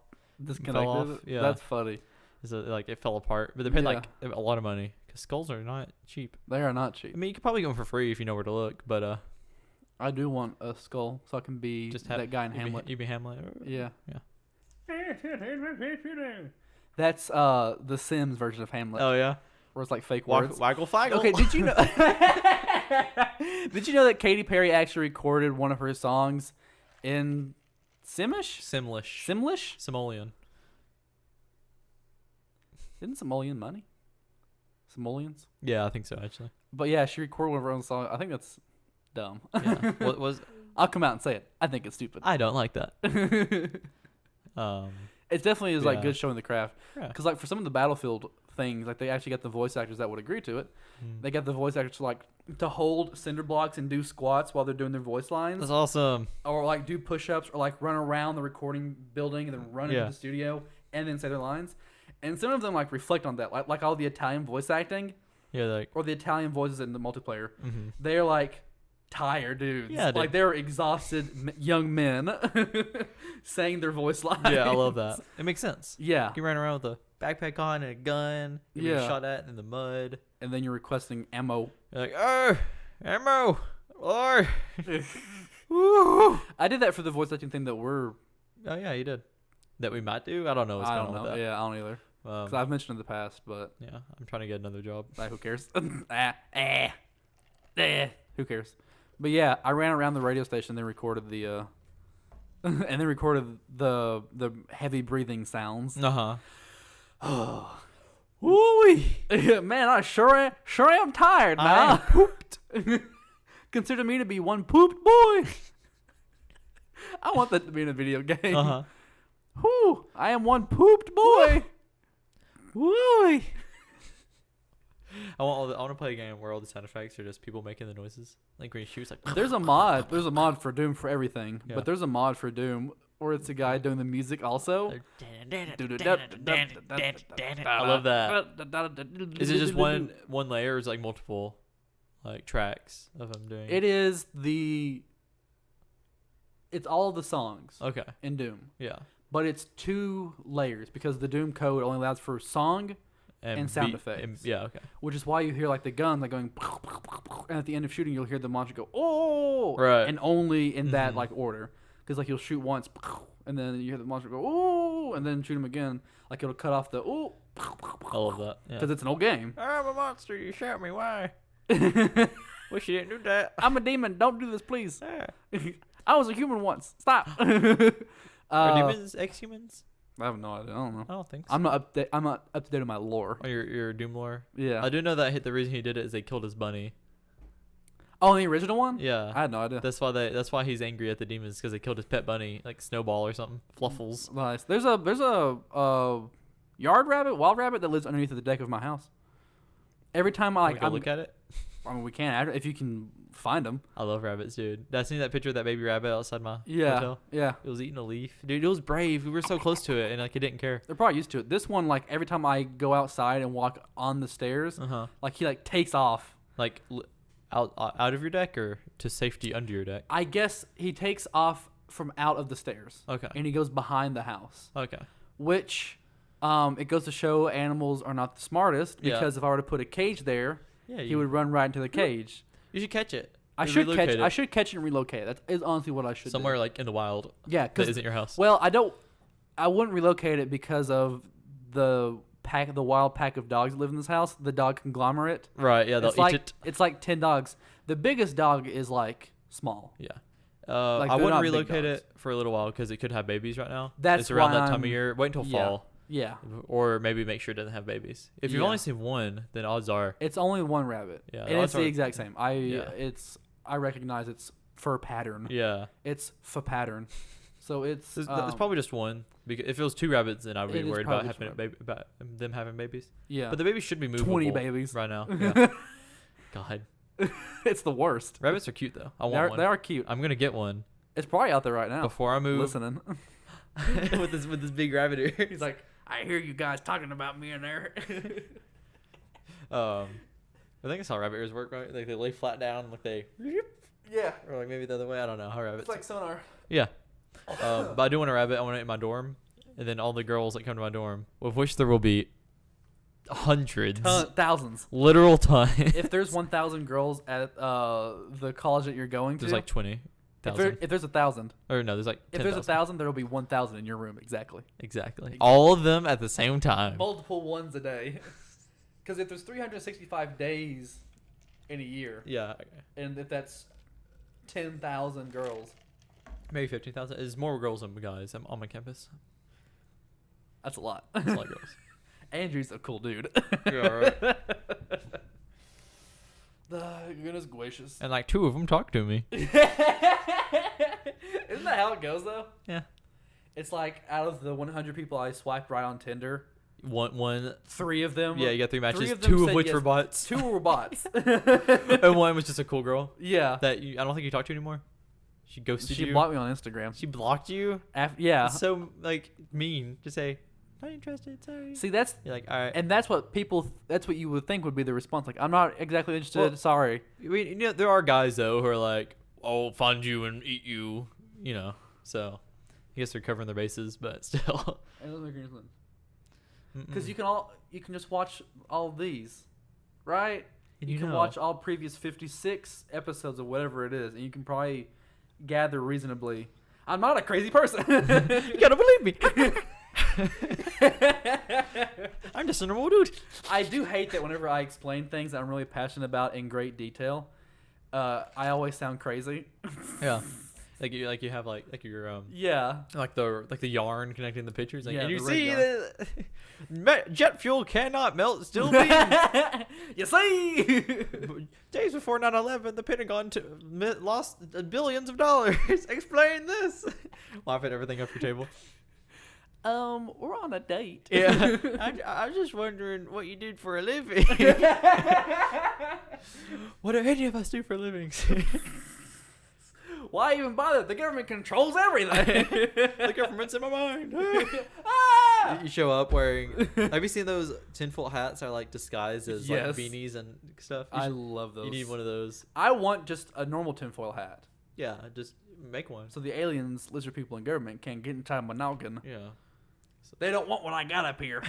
Disconnected. off, yeah. That's funny. so, like it fell apart. But they paid Yeah. like a lot of money because skulls are not cheap. They are not I cheap. mean, you could probably get them for free if you know where to look. But I do want a skull so I can be just have that guy in you Hamlet. Be Hamlet. Yeah. Yeah. That's the Sims version of Hamlet, Oh yeah. where it's like fake words. Waggle faggle. Okay, did you know? Did you know that Katy Perry actually recorded one of her songs in Simish? Simlish. Simlish? Simoleon. Isn't Simoleon money? Simoleons? Yeah, I think so actually. But yeah, she recorded one of her own songs. I think that's dumb. Yeah. What was? I'll come out and say it. I think it's stupid. I don't like that. It definitely is like Yeah. good showing the craft. Yeah. Because like for some of the Battlefield things, like they actually got the voice actors that would agree to it. Mm. They got the voice actors to hold cinder blocks and do squats while they're doing their voice lines, That's awesome. or like do push-ups, or like run around the recording building and then run Yeah. into the studio and then say their lines. And some of them like reflect on that, like all the Italian voice acting Yeah, like. or the Italian voices in the multiplayer. Mm-hmm. They're like tired dudes. Yeah, like dude. they're exhausted young men saying their voice lines. Yeah, I love that. It makes sense. Yeah, You run around with a backpack on and a gun. You're being Yeah. shot at in the mud. and then you're requesting ammo. You're like, oh, ammo, or. I did that for the voice acting thing that we're. Oh yeah, you did. That we might do. I don't know what's I going don't on know. with that. Yeah, I don't either. Because I've mentioned in the past, but Yeah, I'm trying to get another job. who cares? Who cares? But yeah, I ran around the radio station, then recorded the, and then recorded the heavy breathing sounds. Uh huh. Woo! Man, I sure am tired now. I pooped. Consider me to be one pooped boy. I want that to be in a video game. Uh huh. Whoo! I am one pooped boy. Woo! I want to play a game where all the sound effects are just people making the noises. Like when you shoot, it's like. There's a mod. There's a mod for Doom for everything. Yeah. But there's a mod for Doom or it's a guy doing the music also. I love that. Is it just one layer, or is it like multiple like tracks of him doing? It's all the songs Okay. in Doom, Yeah. but it's 2 layers because the Doom code only allows for song, and sound effects. Yeah. Okay. which is why you hear like the gun like going, and at the end of shooting you'll hear the monster go oh, Right. and only in that Mhm. like order, because like you'll shoot once, and then you hear the monster go oh, and then shoot him again. Like it'll cut off the oh, I love that. Yeah. because it's an old game. I'm a monster. You shot me. Why? Wish you didn't do that. I'm a demon. Don't do this, please. Yeah. I was a human once. Stop. Are demons ex-humans? I have no idea. I don't know. I don't think so. I'm not up to date on my lore. Oh, your Doom lore. Yeah. I do know that the reason he did it is they killed his bunny. Oh, the original one? Yeah. I had no idea. That's why he's angry at the demons, because they killed his pet bunny, like Snowball or something. Fluffles. Nice. There's a yard rabbit, wild rabbit that lives underneath the deck of my house. Every time I Can we go look at it. I mean, we can if you can find them. I love rabbits, dude. I seen that picture of that baby rabbit outside my Yeah. hotel. Yeah. It was eating a leaf. Dude, it was brave. We were so close to it, and like it didn't care. They're probably used to it. This one, like every time I go outside and walk on the stairs, Uh-huh. like he like takes off. Like out of your deck or to safety under your deck? I guess he takes off from out of the stairs. Okay. And he goes behind the house. Okay. Which it goes to show animals are not the smartest, Yeah. because if I were to put a cage there, Yeah. he would run right into the cage. You should catch it. I You should relocate catch. it I should catch it and relocate. That is honestly what I should somewhere do. like in the wild. Yeah, That because isn't your house. well, I wouldn't relocate it because of the wild pack of dogs that live in this house. The dog conglomerate. Right. Yeah. They'll It's eat like it. it's like 10 dogs. The biggest dog is like small. Yeah. Like, I they're wouldn't not big relocate dogs. it for a little while because it could have babies right now. That's it's around why that time of I'm- year. Wait until yeah. fall, Yeah, or maybe make sure it doesn't have babies. If you've Yeah. only seen one, then odds are. it's only one rabbit. Yeah, and it's odds are- the exact same. Yeah. I recognize its fur pattern. Yeah. It's fur pattern. So it's It's probably just one. Because if it was 2 rabbits, then I would be It is worried about probably just having about them having babies. yeah. But the babies should be movable. 20 babies. right now. Yeah. God, It's the worst. rabbits are cute though. I They want are, one. they are cute. I'm gonna get one It's probably out there right now. before I move. Listening. with this big rabbit ear. He's like, I hear you guys talking about me in there. I think that's how rabbit ears work, right? Like they lay flat down, like they, yeah. or like maybe the other way. I don't know how rabbits. It's like sonar. Yeah. But I do want a rabbit. I want it in my dorm, and then all the girls that come to my dorm, of which there will be hundreds, Thousands. literal tons. If there's 1,000 girls at the college that you're going to, there's like 20,000. if there's 1,000, Or no, there's like if 10,000. there's 1,000, there will be 1,000 in your room. Exactly. Exactly. All of them at the same time. Multiple ones a day. Because if there's 365 days in a year, Yeah. and if that's 10,000 girls, Maybe 15,000. There's more girls than guys on my campus. that's a lot. It's a lot of girls. Andrew's a cool dude. Yeah, right. Goodness gracious. And like 2 of them talk to me. Isn't that how it goes though? Yeah. It's like out of the 100 people I swiped right on Tinder, One. 3 of them. Yeah, you got 3 matches. 3 of them 2 of said which yes. were bots. 2 were bots. And one was just a cool girl Yeah. that I don't think you talk to anymore. She ghosted She you. blocked me on Instagram. She blocked you. Yeah. It's so like mean to say, not interested. Sorry. See, that's You're like, all right. and that's what that's what you would think would be the response. Like, I'm not exactly interested. Well- Sorry. I mean, you know, there are guys though who are like, I'll find you and eat you. You know. So, I guess they're covering their bases, but still. It doesn't make any sense. Mm-mm. Because you can just watch all of these, right? And You you can know. watch all previous 56 episodes of whatever it is, and you can probably gather reasonably. I'm not a crazy person. You gotta believe me. I'm just a normal dude. I do hate that whenever I explain things that I'm really passionate about in great detail, I always sound crazy. Yeah. Like you have like your Yeah. like the yarn connecting the pictures. Like, Yeah, and you the red see jet fuel cannot melt steel beams. You see? Days before 9/11, the Pentagon lost billions of dollars. Explain this. Laughing everything off your table. We're on a date. Yeah. I was just wondering what you did for a living. What do any of us do for livings? Why even bother? The government controls everything. The government's in my mind. Ah! You show up wearing. Have you seen those tinfoil hats that are like disguised as like Yes. beanies and stuff? I love those. You need one of those. I want just a normal tinfoil hat. Yeah, just make one. So the aliens, lizard people in government can't get inside my noggin. Yeah. They don't want what I got up here.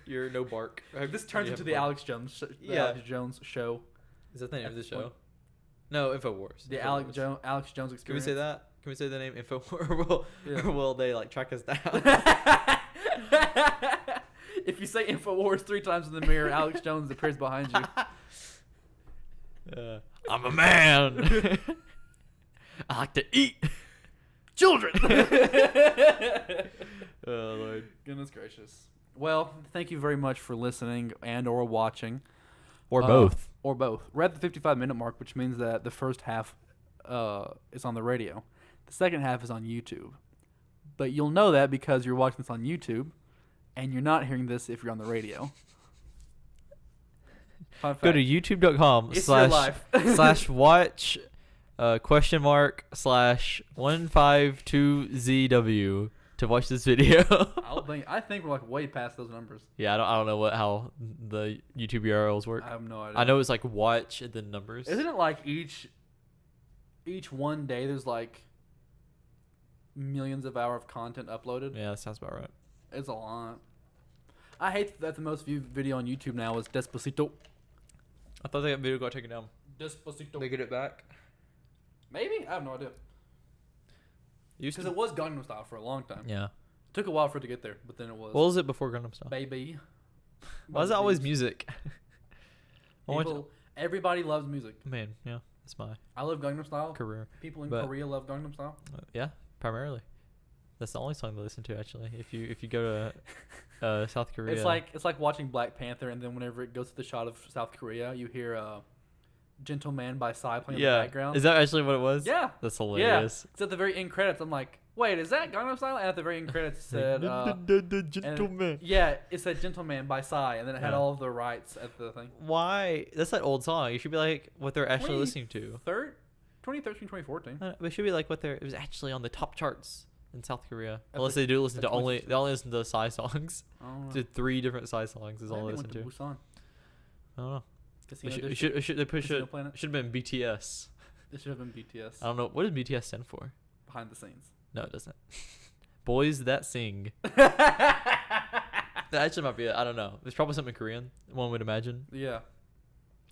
You're no bark. This turns You into have the bark. Alex Jones, Yeah. Alex Jones show. Is that the name of the this show? point. No, Infowars. The Infowars. Alex Jones Can we experience. say that? Can we say the name Infowars? Or will, Yeah. or will they like track us down? If you say Infowars 3 times in the mirror, Alex Jones appears behind you. I'm a man. I like to eat. Children! Oh Lord. Goodness gracious. Well, thank you very much for listening and or watching. Or both. Or both. We're at the 55-minute mark, which means that the first half is on the radio. The second half is on YouTube. But you'll know that because you're watching this on YouTube, and you're not hearing this if you're on the radio. Fun Go fact. to youtube.com It's your life. slash watch question mark slash 152ZW to watch this video. I think we're like way past those numbers. Yeah, I don't know how the YouTube URLs work. I have no idea. I know it's like watch and then numbers. Isn't it like each one day there's like millions of hours of content uploaded? Yeah, that sounds about right. It's a lot. I hate that the most viewed video on YouTube now is Despacito. I thought that video got taken down. Despacito. They get it back. Maybe? I have no idea. Used Because to. it was Gangnam Style for a long time. Yeah. It took a while for it to get there, but then it was What was it before Gangnam Style? Baby. Why is it always Beats. music? I want People, everybody loves music. Man, yeah, that's my I love Gangnam Style. career. People in But- Korea love Gangnam Style. Yeah, primarily. That's the only song they listen to actually. If you go to South Korea, It's like watching Black Panther, and then whenever it goes to the shot of South Korea, you hear "Gentleman" by Psy playing in the background. Is that actually what it was? Yeah. That's Yeah. hilarious. It's at the very end credits. I'm like, wait, is that Gangnam Style? And at the very end credits it said, the gentleman. yeah, it said "Gentleman" by Psy, and then it had Yeah. all of the rights at the thing. Why? That's that old song. It should be like what they're actually listening to. 2013, 2014. It should be like what it was actually on the top charts in South Korea. At Unless the- they do listen at to only 2016. they only listen to Psy songs. I don't know. To 3 different Psy songs is all they Maybe listen went to. to Busan. I don't know. Casino They District, should they push Casino it? Planet. Should have been BTS. It should have been BTS. I don't know what does BTS stand for. Behind the scenes. No, it doesn't. Boys that sing. That actually might be it. I don't know. There's probably something Korean. One would imagine. Yeah.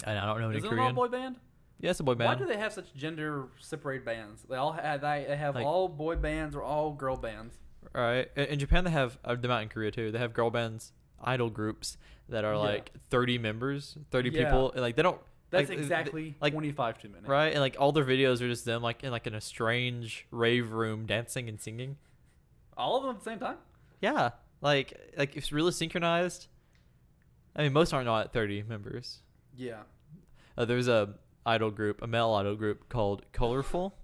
And I don't know any Is it an Korean. all boy band? Yeah, it's a boy Why band. do they have such gender separated bands? They all have they have Like- all boy bands or all girl bands. All right. In Japan, they have them out in Korea too. They have girl bands, idol groups that are Yeah. like 30 members, 30 Yeah. people, and like they don't. That's like, exactly like 25 2 minutes. right, and like all their videos are just them like in a strange rave room dancing and singing. All of them at the same time? Yeah, like it's really synchronized. I mean, most are not 30 members. Yeah. There's a idol group, a male idol group called Colorful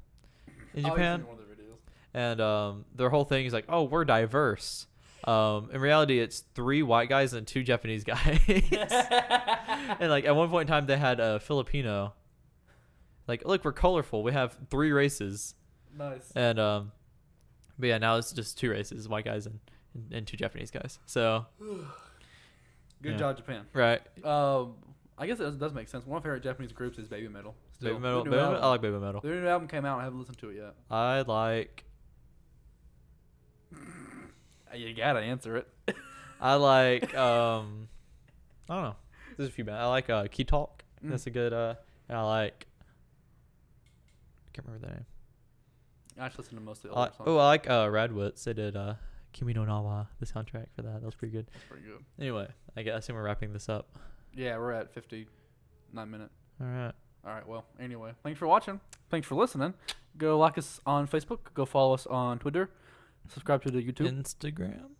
in Oh, I've Japan. seen one of their videos. And their whole thing is like, oh, we're diverse. In reality, it's 3 white guys and 2 Japanese guys. And like at one point in time, they had a Filipino. Like, look, we're colorful. We have 3 races. Nice. And but yeah, now it's just 2 races, white guys and 2 Japanese guys. So Good yeah. job, Japan. right, I guess it does make sense. One of my favorite Japanese groups is Baby Metal. Still. baby metal. Their new Baby metal. album- I like baby metal. Their new album came out. I haven't listened to it yet. I like. You gotta answer it. I like. I don't know. There's a few bands. I like Key Talk. Mm. That's a good. And I like. I can't remember the name. I just listen to most of the I older songs. I like Radwitz. They did Kimi no Nawa, the soundtrack for that. That was pretty good. That's pretty good. Anyway, I guess we're wrapping this up. Yeah, we're at 59 minutes. All right. All right. Well, anyway, thanks for watching. Thanks for listening. Go like us on Facebook. Go follow us on Twitter. Subscribe to the YouTube. Instagram.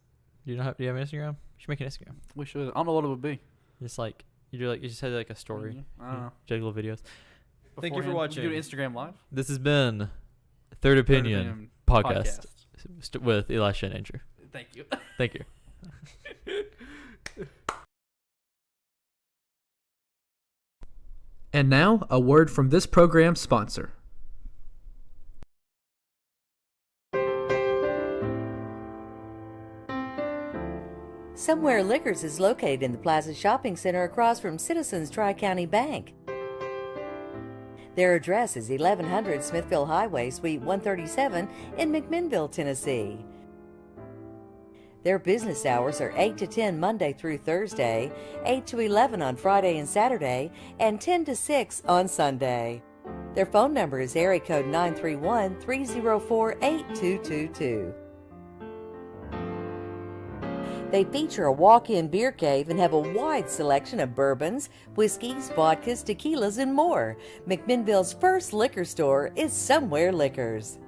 Do you have an Instagram? You should make an Instagram. We should. I don't know what it would be. Just like you just had like a story. I don't know. Juggle videos. Thank you for Beforehand, watching. We do Instagram Live. This has been Third Opinion podcast with Elisha and Andrew. Thank you. Thank you. And now, a word from this program's sponsor. Somewhere Liquors is located in the Plaza Shopping Center across from Citizens Tri-County Bank. Their address is 1100 Smithville Highway, Suite 137 in McMinnville, Tennessee. Their business hours are 8 to 10 Monday through Thursday, 8 to 11 on Friday and Saturday, and 10 to 6 on Sunday. Their phone number is area code 931-304-8222. They feature a walk-in beer cave and have a wide selection of bourbons, whiskeys, vodkas, tequilas, and more. McMinnville's first liquor store is Somewhere Liquors.